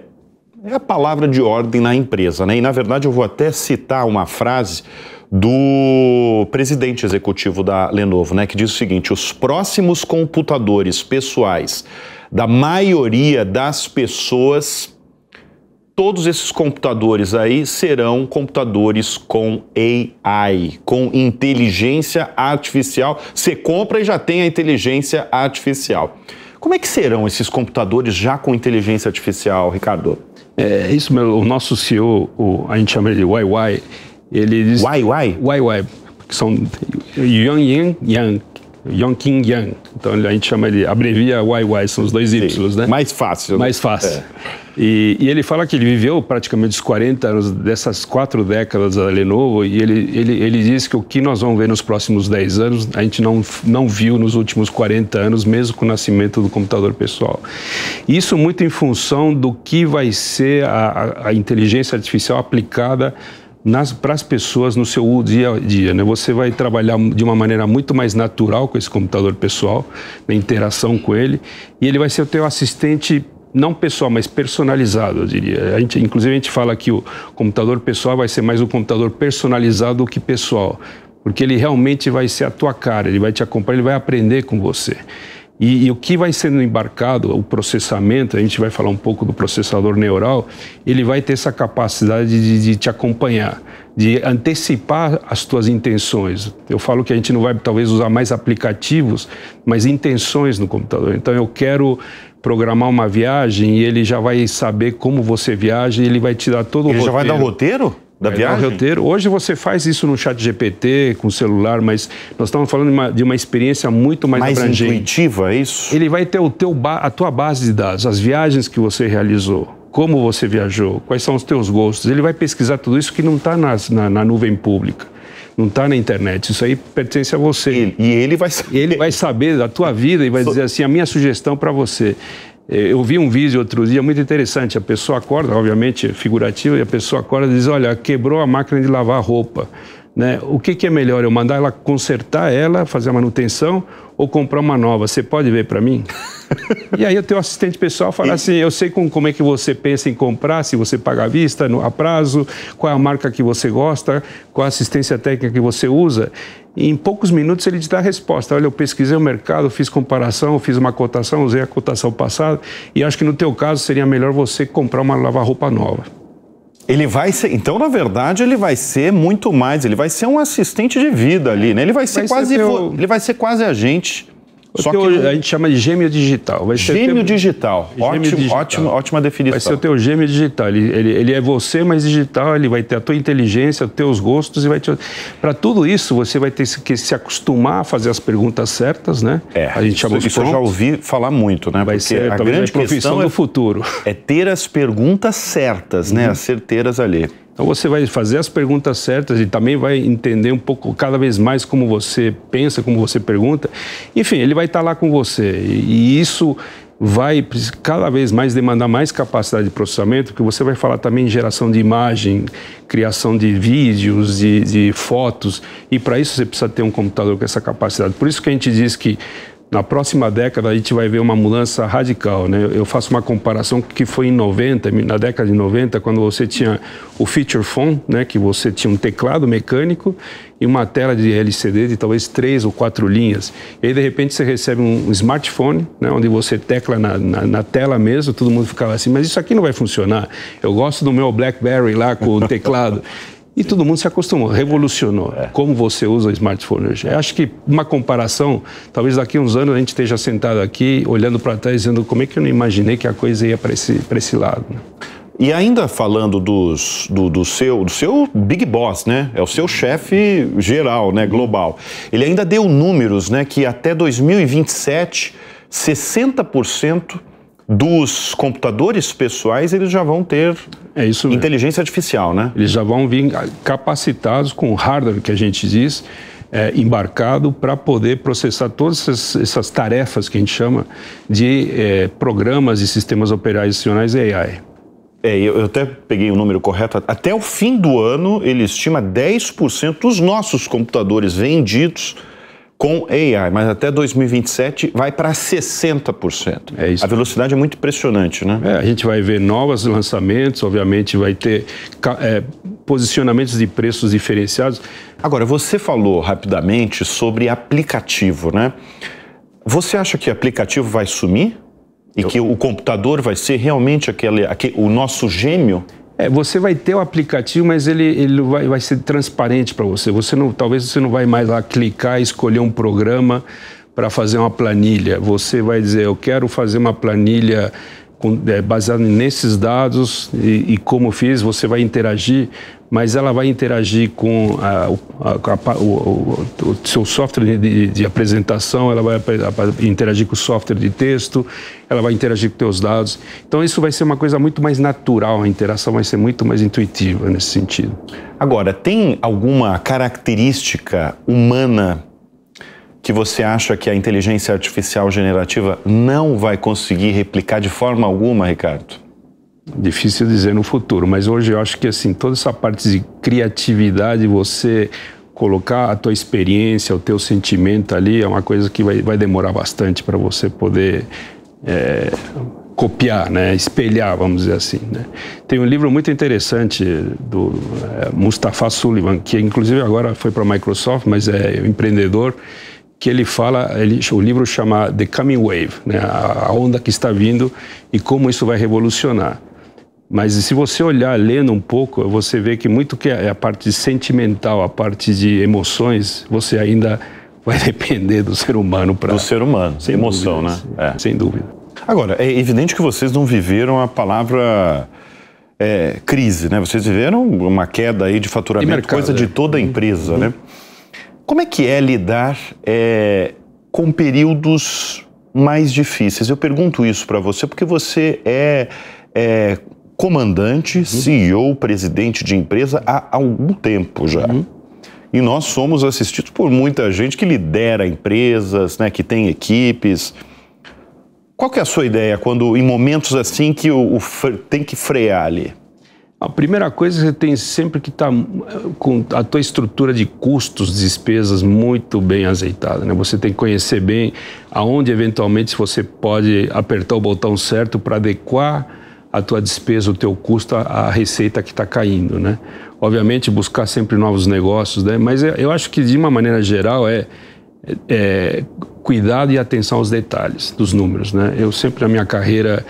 a palavra de ordem na empresa, né? E na verdade eu vou até citar uma frase do presidente executivo da Lenovo, né, que diz o seguinte: os próximos computadores pessoais da maioria das pessoas, todos esses computadores aí serão computadores com AI, com inteligência artificial. Você compra e já tem a inteligência artificial. Como é que serão esses computadores já com inteligência artificial, Ricardo? Isso mesmo, o nosso CEO, a gente chama ele de YY, ele diz... YY, que são Yang Yang. Então a gente chama ele, abrevia YY, são os dois Y, né? Mais fácil. Mais fácil. E ele fala que ele viveu praticamente os 40 anos dessas 4 décadas da Lenovo, e ele diz que o que nós vamos ver nos próximos 10 anos, a gente não viu nos últimos 40 anos, mesmo com o nascimento do computador pessoal. Isso muito em função do que vai ser a inteligência artificial aplicada para as pessoas no seu dia a dia, né? Você vai trabalhar de uma maneira muito mais natural com esse computador pessoal, na interação com ele, e ele vai ser o teu assistente não pessoal, mas personalizado, eu diria. Inclusive, a gente fala que o computador pessoal vai ser mais um computador personalizado do que pessoal, porque ele realmente vai ser a tua cara, ele vai te acompanhar, ele vai aprender com você. E o que vai sendo embarcado, o processamento, a gente vai falar um pouco do processador neural, ele vai ter essa capacidade de te acompanhar, de antecipar as tuas intenções. Eu falo que a gente não vai talvez usar mais aplicativos, mas intenções no computador. Então eu quero programar uma viagem e ele já vai saber como você viaja e ele vai te dar todo o roteiro. Ele já vai dar o roteiro da viagem? Roteiro. Hoje você faz isso no ChatGPT, com o celular, mas nós estamos falando de uma experiência muito mais abrangente. Mais intuitiva, é isso? Ele vai ter a tua base de dados, as viagens que você realizou, como você viajou, quais são os teus gostos. Ele vai pesquisar tudo isso que não está na nuvem pública, não está na internet. Isso aí pertence a você. Ele vai saber. Ele vai saber da tua vida e vai dizer assim, a minha sugestão para você. Eu vi um vídeo outro dia muito interessante, a pessoa acorda, obviamente figurativo, e a pessoa acorda e diz, olha, quebrou a máquina de lavar roupa. Né? O que é melhor, eu mandar ela consertar ela, fazer a manutenção ou comprar uma nova? Você pode ver para mim? E aí o teu assistente pessoal fala assim, eu sei como é que você pensa em comprar, se você paga à vista, a prazo, qual é a marca que você gosta, qual a assistência técnica que você usa. E em poucos minutos ele te dá a resposta. Olha, eu pesquisei o mercado, fiz comparação, fiz uma cotação, usei a cotação passada e acho que no teu caso seria melhor você comprar uma lava-roupa nova. Ele vai ser, então, na verdade, ele vai ser muito mais, ele vai ser um assistente de vida ali, né? Ele vai ser ele vai ser quase a gente. Só que a gente chama de gêmeo digital. Vai ser gêmeo digital. Ótima definição. Vai ser o teu gêmeo digital. Ele é você, mas digital. Ele vai ter a tua inteligência, os teus gostos e vai te... Para tudo isso, você vai ter que se acostumar a fazer as perguntas certas, né? A gente chama isso eu já ouvi falar muito, né? Vai ser a grande profissão do futuro. É ter as perguntas certas, né? As certeiras ali. Então você vai fazer as perguntas certas e também vai entender um pouco, cada vez mais, como você pensa, como você pergunta. Enfim, ele vai estar lá com você. E isso vai cada vez mais demandar mais capacidade de processamento, porque você vai falar também em geração de imagem, criação de vídeos, de fotos. E para isso você precisa ter um computador com essa capacidade. Por isso que a gente diz que na próxima década a gente vai ver uma mudança radical, né? Eu faço uma comparação que foi na década de 90, quando você tinha o feature phone, né? Que você tinha um teclado mecânico e uma tela de LCD de talvez 3 ou 4 linhas. E aí, de repente, você recebe um smartphone, né? Onde você tecla na tela mesmo, todo mundo ficava assim, mas isso aqui não vai funcionar. Eu gosto do meu BlackBerry lá com o teclado. E todo mundo se acostumou, revolucionou como você usa o smartphone hoje. Eu acho que uma comparação, talvez daqui a uns anos a gente esteja sentado aqui, olhando para trás, dizendo como é que eu não imaginei que a coisa ia para esse lado. Né? E ainda falando do seu Big Boss, né? É o seu chefe geral, né? Global. Ele ainda deu números, né? Que até 2027, 60% dos computadores pessoais, eles já vão ter inteligência artificial, né? Eles já vão vir capacitados com hardware, que a gente diz, embarcado para poder processar todas essas tarefas que a gente chama de programas e sistemas operacionais AI. Eu até peguei o número correto. Até o fim do ano, ele estima 10% dos nossos computadores vendidos com AI, mas até 2027 vai para 60%. É isso. A velocidade é muito impressionante, né? A gente vai ver novos lançamentos, obviamente vai ter posicionamentos de preços diferenciados. Agora, você falou rapidamente sobre aplicativo, né? Você acha que aplicativo vai sumir? E que o computador vai ser realmente o nosso gêmeo? Você vai ter o aplicativo, mas ele vai ser transparente para você. Talvez você não vai mais lá clicar e escolher um programa para fazer uma planilha. Você vai dizer, eu quero fazer uma planilha baseada nesses dados e como fiz, você vai interagir, mas ela vai interagir com o seu software de apresentação, ela vai interagir com o software de texto, ela vai interagir com teus dados. Então isso vai ser uma coisa muito mais natural, a interação vai ser muito mais intuitiva nesse sentido. Agora, tem alguma característica humana que você acha que a inteligência artificial generativa não vai conseguir replicar de forma alguma, Ricardo? Difícil dizer no futuro, mas hoje eu acho que assim, toda essa parte de criatividade, você colocar a tua experiência, o teu sentimento ali, é uma coisa que vai demorar bastante para você poder copiar, né? Espelhar, vamos dizer assim, né? Tem um livro muito interessante do Mustafa Sullivan, que inclusive agora foi para a Microsoft, mas é um empreendedor, que ele fala, o livro chama The Coming Wave, né? A onda que está vindo e como isso vai revolucionar. Mas se você olhar, lendo um pouco, você vê que muito que é a parte sentimental, a parte de emoções, você ainda vai depender do ser humano para... Do ser humano, sem emoção, dúvida, né? Sem dúvida. Agora, é evidente que vocês não viveram a palavra crise, né? Vocês viveram uma queda aí de faturamento, mercado, coisa de toda a empresa, né? Como é que é lidar com períodos mais difíceis? Eu pergunto isso para você porque você é comandante, CEO, presidente de empresa há algum tempo já. E nós somos assistidos por muita gente que lidera empresas, né, que tem equipes. Qual que é a sua ideia quando, em momentos assim, que tem que frear ali? A primeira coisa, você tem sempre que estar com a tua estrutura de custos, despesas muito bem azeitada, né? Você tem que conhecer bem aonde, eventualmente, você pode apertar o botão certo para adequar a tua despesa, o teu custo, à receita que está caindo, né? Obviamente, buscar sempre novos negócios, né? Mas eu acho que, de uma maneira geral, cuidado e atenção aos detalhes dos números, né? Eu sempre, na minha carreira,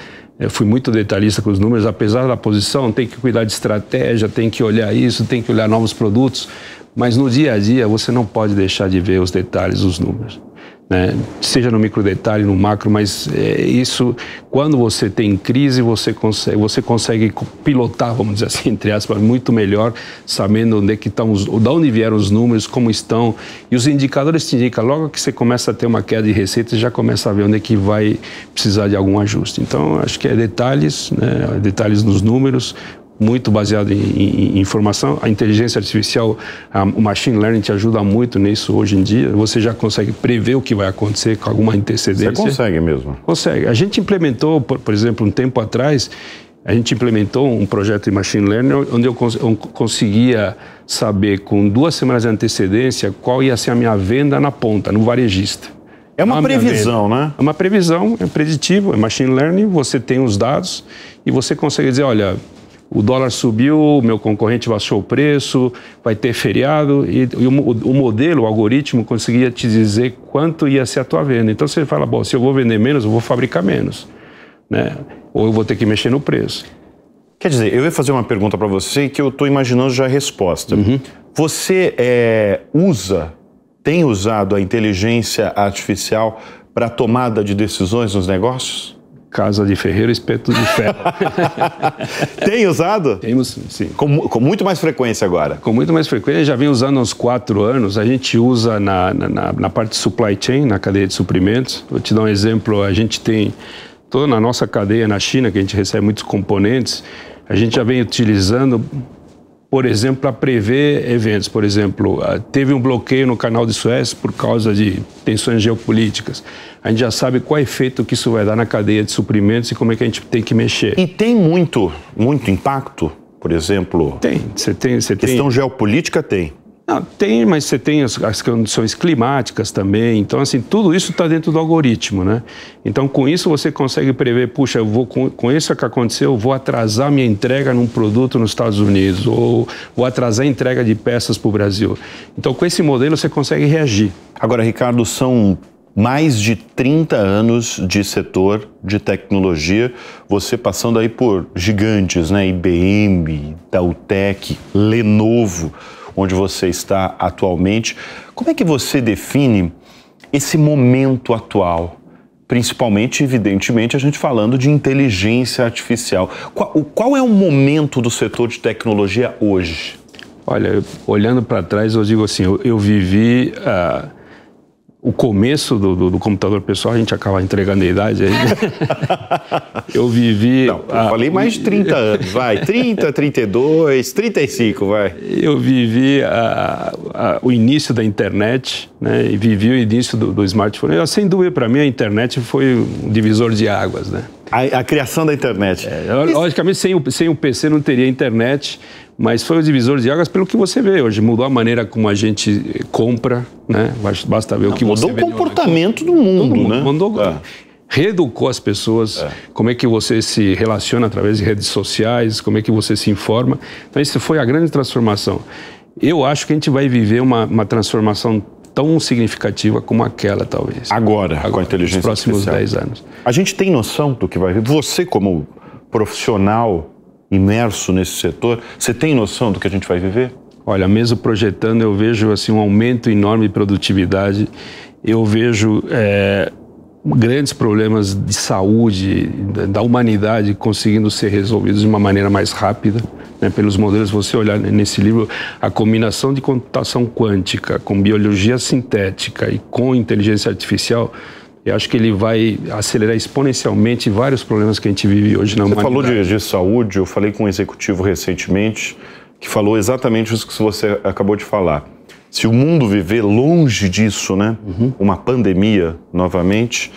fui muito detalhista com os números, apesar da posição, tem que cuidar de estratégia, tem que olhar isso, tem que olhar novos produtos, mas no dia a dia você não pode deixar de ver os detalhes, os números, né? Seja no micro detalhe, no macro, mas isso, quando você tem crise, você consegue pilotar, vamos dizer assim, entre aspas, muito melhor, sabendo onde é que estão, de onde vieram os números, como estão, e os indicadores te indicam, logo que você começa a ter uma queda de receita, você já começa a ver onde é que vai precisar de algum ajuste. Então, acho que detalhes, né, detalhes nos números, muito baseado em informação. A inteligência artificial, o machine learning te ajuda muito nisso hoje em dia. Você já consegue prever o que vai acontecer com alguma antecedência. Você consegue mesmo? Consegue. A gente implementou, por exemplo, um tempo atrás, a gente implementou um projeto de machine learning onde eu conseguia saber com 2 semanas de antecedência qual ia ser a minha venda na ponta, no varejista. É uma previsão, né? É uma previsão, é preditivo, é machine learning, você tem os dados e você consegue dizer, olha, o dólar subiu, o meu concorrente baixou o preço, vai ter feriado, e o modelo, o algoritmo, conseguia te dizer quanto ia ser a tua venda. Então você fala, bom, se eu vou vender menos, eu vou fabricar menos, né? Ou eu vou ter que mexer no preço. Quer dizer, eu ia fazer uma pergunta para você que eu estou imaginando já a resposta. Você tem usado a inteligência artificial para a tomada de decisões nos negócios? Casa de ferreiro, espeto de ferro. Tem usado? Temos, sim. Com muito mais frequência agora? Com muito mais frequência, já vem usando há uns 4 anos. A gente usa na parte de supply chain, na cadeia de suprimentos. Vou te dar um exemplo, a gente tem toda na nossa cadeia na China, que a gente recebe muitos componentes, a gente já vem utilizando, por exemplo, para prever eventos. Por exemplo, teve um bloqueio no canal de Suez por causa de tensões geopolíticas. A gente já sabe qual efeito que isso vai dar na cadeia de suprimentos e como é que a gente tem que mexer. E tem muito impacto, por exemplo? Tem. Questão geopolítica tem. Não, tem, mas você tem as condições climáticas também. Então, assim, tudo isso está dentro do algoritmo, né? Então, com isso, você consegue prever, puxa, eu vou, com isso que aconteceu, eu vou atrasar minha entrega num produto nos Estados Unidos, ou vou atrasar a entrega de peças para o Brasil. Então, com esse modelo, você consegue reagir. Agora, Ricardo, são mais de 30 anos de setor de tecnologia, você passando aí por gigantes, né? IBM, Dautec, Lenovo, onde você está atualmente. Como é que você define esse momento atual? Principalmente, evidentemente, a gente falando de inteligência artificial. Qual é o momento do setor de tecnologia hoje? Olha, olhando para trás, eu digo assim, eu vivi o começo do computador pessoal, a gente acaba entregando a idade aí. Eu vivi... Não, eu falei mais de 30 anos, vai. 30, 32, 35, vai. Eu vivi o início da internet, né? E vivi o início do smartphone. Sem dúvida, para mim, a internet foi um divisor de águas, né? A criação da internet. Logicamente, sem o PC não teria internet, mas foi o divisor de águas pelo que você vê hoje. Mudou a maneira como a gente compra, né? Basta ver o que você vê. Mudou o comportamento do mundo, né? reeducou as pessoas, como é que você se relaciona através de redes sociais, como é que você se informa. Então, isso foi a grande transformação. Eu acho que a gente vai viver uma transformação tão significativa como aquela, talvez. Agora com a inteligência nos próximos artificial. 10 anos. A gente tem noção do que vai vir? Você, como profissional imerso nesse setor, você tem noção do que a gente vai viver? Olha, mesmo projetando, eu vejo assim, um aumento enorme de produtividade, eu vejo grandes problemas de saúde da humanidade conseguindo ser resolvidos de uma maneira mais rápida, né? Pelos modelos, você olhar nesse livro, a combinação de computação quântica com biologia sintética e com inteligência artificial, eu acho que ele vai acelerar exponencialmente vários problemas que a gente vive hoje na humanidade. Você falou de saúde, eu falei com um executivo recentemente que falou exatamente isso que você acabou de falar. Se o mundo viver longe disso, né, uma pandemia novamente,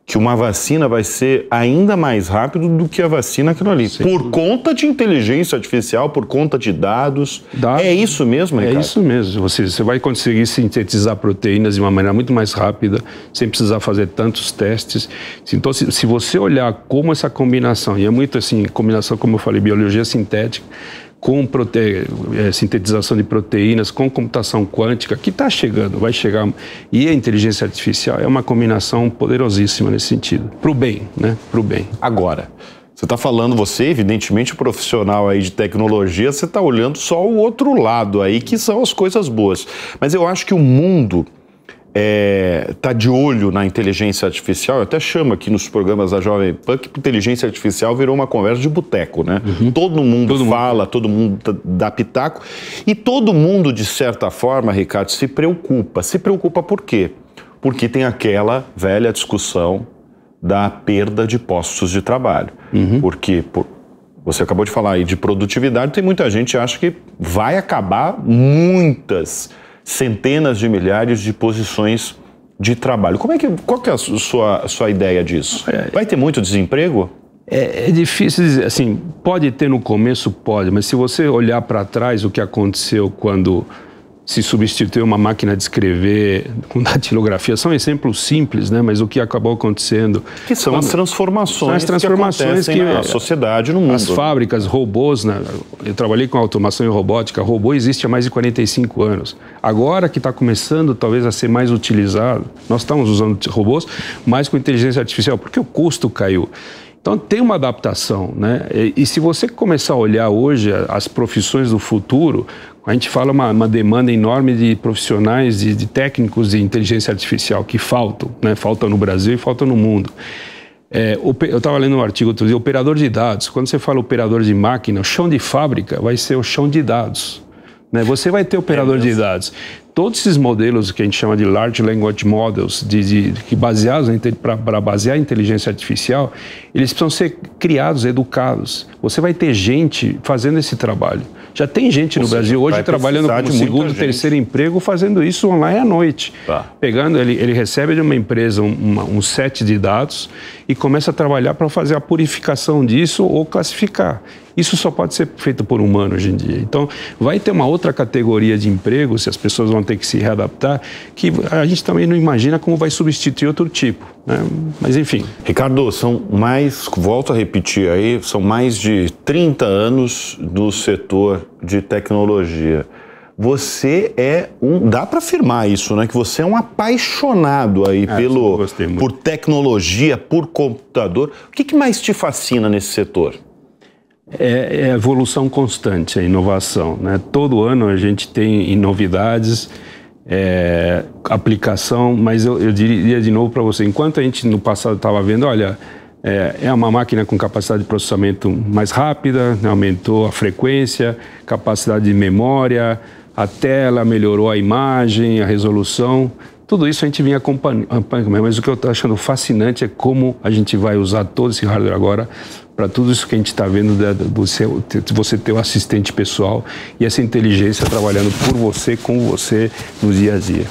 que uma vacina vai ser ainda mais rápido do que a vacina aquilo ali. Por conta de inteligência artificial, por conta de dados. É isso mesmo, Ricardo? É isso mesmo. Você vai conseguir sintetizar proteínas de uma maneira muito mais rápida, sem precisar fazer tantos testes. Então, se você olhar como essa combinação, e é muito assim, combinação, como eu falei, biologia sintética, com sintetização de proteínas, com computação quântica, que está chegando, vai chegar, e a inteligência artificial é uma combinação poderosíssima nesse sentido, para o bem, né? Para o bem. Agora, você está falando, você, evidentemente, profissional aí de tecnologia, você está olhando só o outro lado aí, que são as coisas boas. Mas eu acho que o mundo está de olho na inteligência artificial. Eu até chamo aqui nos programas da Jovem Pan que inteligência artificial virou uma conversa de boteco, né? Todo mundo fala, todo mundo dá pitaco e todo mundo, de certa forma, Ricardo, se preocupa. Se preocupa por quê? Porque tem aquela velha discussão da perda de postos de trabalho. Porque você acabou de falar aí de produtividade, tem muita gente que acha que vai acabar muitas centenas de milhares de posições de trabalho. Qual que é a sua ideia disso? Vai ter muito desemprego? É difícil dizer, assim, pode ter no começo, pode, mas se você olhar para trás o que aconteceu quando se substituiu uma máquina de escrever com datilografia, são exemplos simples, né? Mas o que acabou acontecendo... Que são as transformações que acontecem na sociedade, no mundo. As fábricas, robôs, né? Eu trabalhei com automação e robótica, robô existe há mais de 45 anos. Agora que está começando, talvez, a ser mais utilizado, nós estamos usando robôs, mas com inteligência artificial, porque o custo caiu. Então, tem uma adaptação, né? E se você começar a olhar hoje as profissões do futuro, a gente fala uma demanda enorme de profissionais, de técnicos de inteligência artificial que faltam, né? Faltam no Brasil e faltam no mundo. Eu estava lendo um artigo outro dia, operador de dados. Quando você fala operador de máquina, o chão de fábrica vai ser o chão de dados, né? Você vai ter operador de dados. Todos esses modelos que a gente chama de Large Language Models, que baseados para basear a inteligência artificial, eles precisam ser criados, educados. Você vai ter gente fazendo esse trabalho. Já tem gente no Brasil hoje trabalhando como segundo, terceiro emprego, fazendo isso online à noite. Pegando, ele recebe de uma empresa um set de dados e começa a trabalhar para fazer a purificação disso ou classificar. Isso só pode ser feito por humano hoje em dia. Então, vai ter uma outra categoria de emprego, se as pessoas vão ter que se readaptar, que a gente também não imagina como vai substituir outro tipo, né? Mas, enfim. Ricardo, volto a repetir aí, são mais de 30 anos no setor de tecnologia. Você dá para afirmar isso, né? Que você é um apaixonado aí por tecnologia, por computador. O que mais te fascina nesse setor? É a evolução constante, a inovação, né? Todo ano a gente tem novidades, aplicação, mas eu diria de novo para você, enquanto a gente no passado estava vendo, olha, é uma máquina com capacidade de processamento mais rápida, né? Aumentou a frequência, capacidade de memória, a tela melhorou a imagem, a resolução. Tudo isso a gente vinha acompanhando, mas o que eu estou achando fascinante é como a gente vai usar todo esse hardware agora para tudo isso que a gente está vendo, de você ter o assistente pessoal e essa inteligência trabalhando por você, com você, no dia a dia.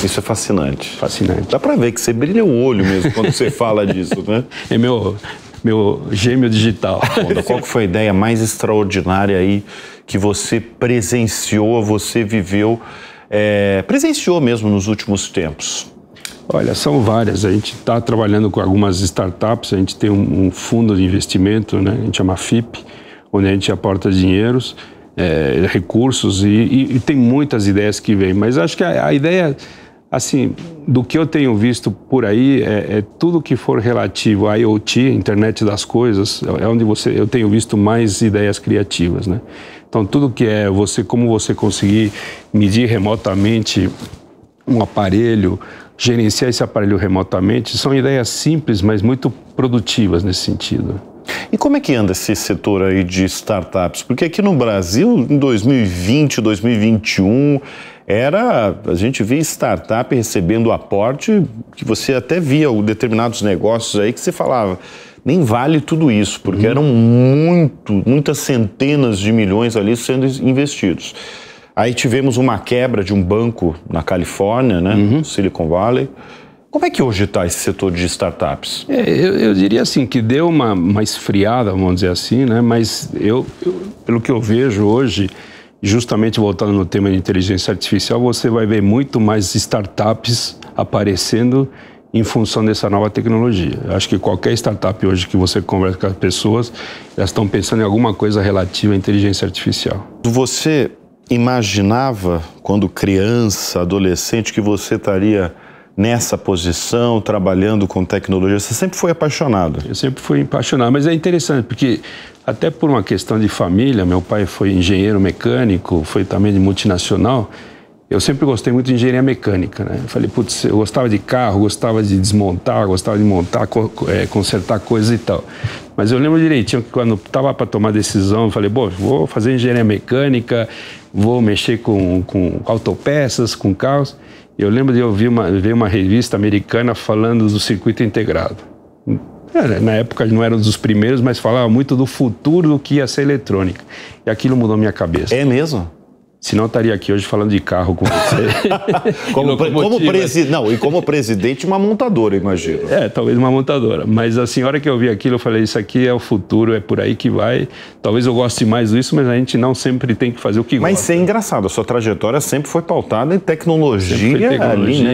Isso é fascinante. Fascinante. Dá para ver que você brilha o olho mesmo quando você fala disso, né? É meu gêmeo digital. Qual que foi a ideia mais extraordinária aí que você presenciou, você viveu, presenciou mesmo nos últimos tempos? Olha, são várias. A gente está trabalhando com algumas startups, a gente tem um fundo de investimento, né? A gente chama FIP, onde a gente aporta dinheiros, recursos e tem muitas ideias que vêm. Mas acho que a ideia, assim, do que eu tenho visto por aí é tudo que for relativo à IoT, Internet das Coisas, é onde eu tenho visto mais ideias criativas, né? Então, tudo que é como você conseguir medir remotamente um aparelho, gerenciar esse aparelho remotamente, são ideias simples, mas muito produtivas nesse sentido. E como é que anda esse setor aí de startups? Porque aqui no Brasil, em 2020, 2021, a gente via startup recebendo aporte que você até via determinados negócios aí que você falava, nem vale tudo isso, porque eram muitas centenas de milhões ali sendo investidos. Aí tivemos uma quebra de um banco na Califórnia, né? Silicon Valley. Como é que hoje está esse setor de startups? Eu diria assim, que deu uma esfriada, vamos dizer assim, né? Mas pelo que eu vejo hoje, justamente voltando no tema de inteligência artificial, você vai ver muito mais startups aparecendo em função dessa nova tecnologia. Eu acho que qualquer startup hoje que você conversa com as pessoas, elas estão pensando em alguma coisa relativa à inteligência artificial. Você imaginava, quando criança, adolescente, que você estaria nessa posição, trabalhando com tecnologia? Você sempre foi apaixonado? Eu sempre fui apaixonado, mas é interessante, porque até por uma questão de família, meu pai foi engenheiro mecânico, foi também de multinacional, eu sempre gostei muito de engenharia mecânica, né? Eu falei, putz, eu gostava de carro, gostava de desmontar, gostava de montar, consertar coisas e tal. Mas eu lembro direitinho que quando estava para tomar decisão, eu falei, vou fazer engenharia mecânica, vou mexer com autopeças, com carros. Eu lembro de ver uma revista americana falando do circuito integrado. Na época não era um dos primeiros, mas falava muito do futuro do que ia ser eletrônica. E aquilo mudou minha cabeça. É mesmo? Senão eu estaria aqui hoje falando de carro com você. como presidente de uma montadora, imagino. Talvez uma montadora. Mas assim, a hora que eu vi aquilo, eu falei, isso aqui é o futuro, é por aí que vai. Talvez eu goste mais disso, mas a gente não sempre tem que fazer o que gosta. Mas é engraçado, a sua trajetória sempre foi pautada em tecnologia,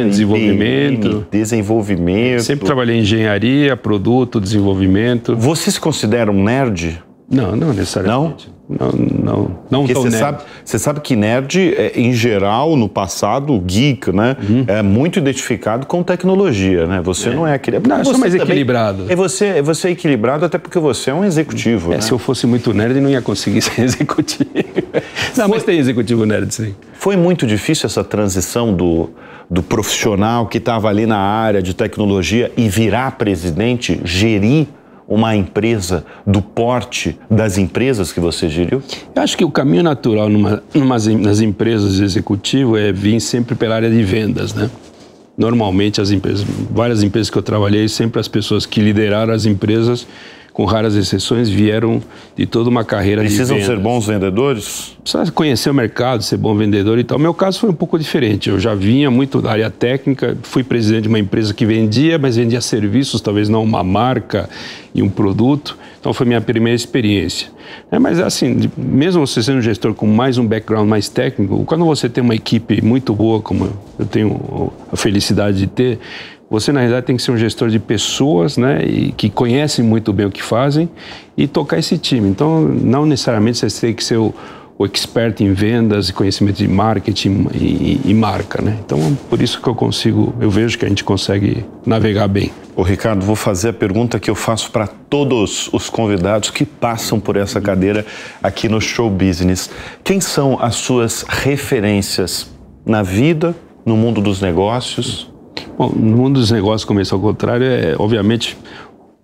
desenvolvimento. Desenvolvimento. Sempre trabalhei em engenharia, produto, desenvolvimento. Você se considera um nerd? Não necessariamente. Não porque tão nerd. Você sabe que nerd, em geral, no passado, geek, né? É muito identificado com tecnologia, né? Você não é aquele... Não, eu sou mais equilibrado. Você é equilibrado até porque você é um executivo, né? Se eu fosse muito nerd, não ia conseguir ser executivo. Mas tem executivo nerd, sim. Foi muito difícil essa transição do profissional que estava ali na área de tecnologia e virar presidente, gerir uma empresa do porte das empresas que você geriu? Eu acho que o caminho natural nas empresas de executivo é vir sempre pela área de vendas, né? Normalmente várias empresas que eu trabalhei, sempre as pessoas que lideraram as empresas, com raras exceções, vieram de toda uma carreira de vendas. Precisam ser bons vendedores? Precisa conhecer o mercado, ser bom vendedor e tal. Meu caso foi um pouco diferente. Eu já vinha muito da área técnica, fui presidente de uma empresa que vendia, mas vendia serviços, talvez não uma marca e um produto. Então foi minha primeira experiência. Mas assim, mesmo você sendo um gestor com mais um background mais técnico, quando você tem uma equipe muito boa, como eu tenho a felicidade de ter, você, na realidade, tem que ser um gestor de pessoas, né, e que conhecem muito bem o que fazem e tocar esse time. Então, não necessariamente você tem que ser o expert em vendas e conhecimento de marketing e marca, né? Então, por isso que eu vejo que a gente consegue navegar bem. Ô, Ricardo, vou fazer a pergunta que eu faço para todos os convidados que passam por essa cadeira aqui no Show Business. Quem são as suas referências na vida, no mundo dos negócios? Bom, no mundo dos negócios, começar ao contrário, obviamente,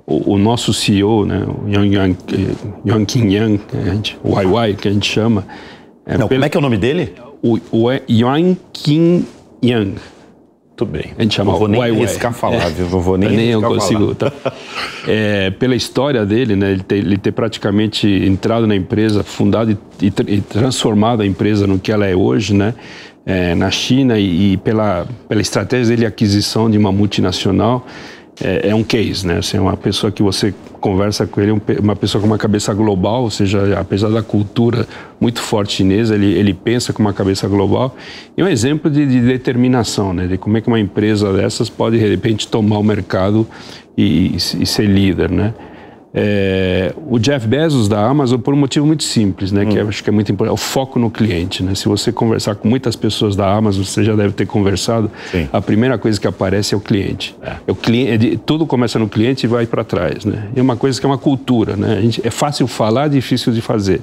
o nosso CEO, né, o Yuanqing Yang, o YY, que a gente chama. Como é que é o nome dele? O Yuanqing Yang. Muito bem. A gente chama não vou nem arriscar falar, viu? Não vou nem eu consigo. Tá? Pela história dele, né, ele ter praticamente entrado na empresa, fundado e transformado a empresa no que ela é hoje, né? Na China e pela estratégia dele de aquisição de uma multinacional, é um case, né? Assim, é uma pessoa que você conversa com ele, uma pessoa com uma cabeça global, ou seja, apesar da cultura muito forte chinesa, ele pensa com uma cabeça global. E um exemplo de determinação, né? De como é que uma empresa dessas pode, de repente, tomar o mercado e ser líder, né? O Jeff Bezos da Amazon, por um motivo muito simples, né, que eu acho que é muito importante, é o foco no cliente, né? Se você conversar com muitas pessoas da Amazon, você já deve ter conversado. Sim. A primeira coisa que aparece é o cliente. É o cliente, tudo começa no cliente e vai para trás, né? E é uma coisa que é uma cultura, né? É fácil falar, difícil de fazer.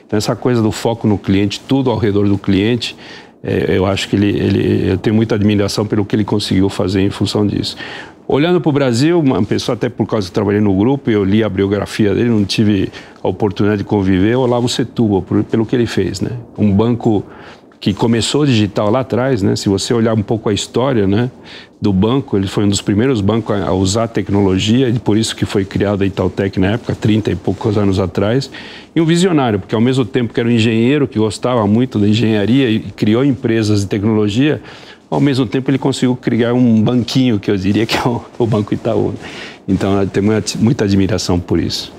Então essa coisa do foco no cliente, tudo ao redor do cliente, eu acho que eu tenho muita admiração pelo que ele conseguiu fazer em função disso. Olhando para o Brasil, uma pessoa, até por causa que trabalhei no grupo, eu li a biografia dele, não tive a oportunidade de conviver, Olavo Setúbal, pelo que ele fez, né? Um banco que começou digital lá atrás, né? Se você olhar um pouco a história, né, do banco, ele foi um dos primeiros bancos a usar tecnologia, e por isso que foi criado a Itautec na época, 30 e poucos anos atrás, e um visionário, porque ao mesmo tempo que era um engenheiro que gostava muito da engenharia e criou empresas de tecnologia, ao mesmo tempo ele conseguiu criar um banquinho, que eu diria que é o Banco Itaú. Então eu tenho muita admiração por isso.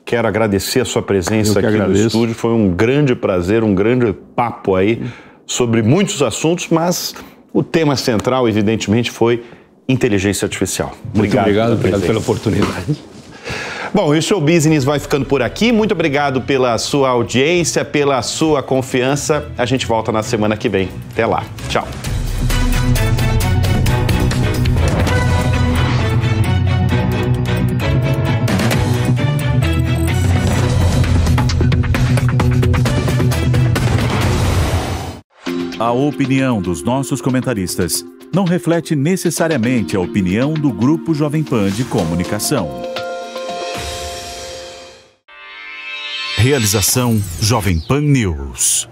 Quero agradecer a sua presença aqui no estúdio, foi um grande prazer, um grande papo aí sobre muitos assuntos, mas o tema central, evidentemente, foi inteligência artificial. Muito obrigado pela oportunidade. Bom, o Show Business vai ficando por aqui. Muito obrigado pela sua audiência, pela sua confiança. A gente volta na semana que vem. Até lá. Tchau. A opinião dos nossos comentaristas não reflete necessariamente a opinião do Grupo Jovem Pan de Comunicação. Realização Jovem Pan News.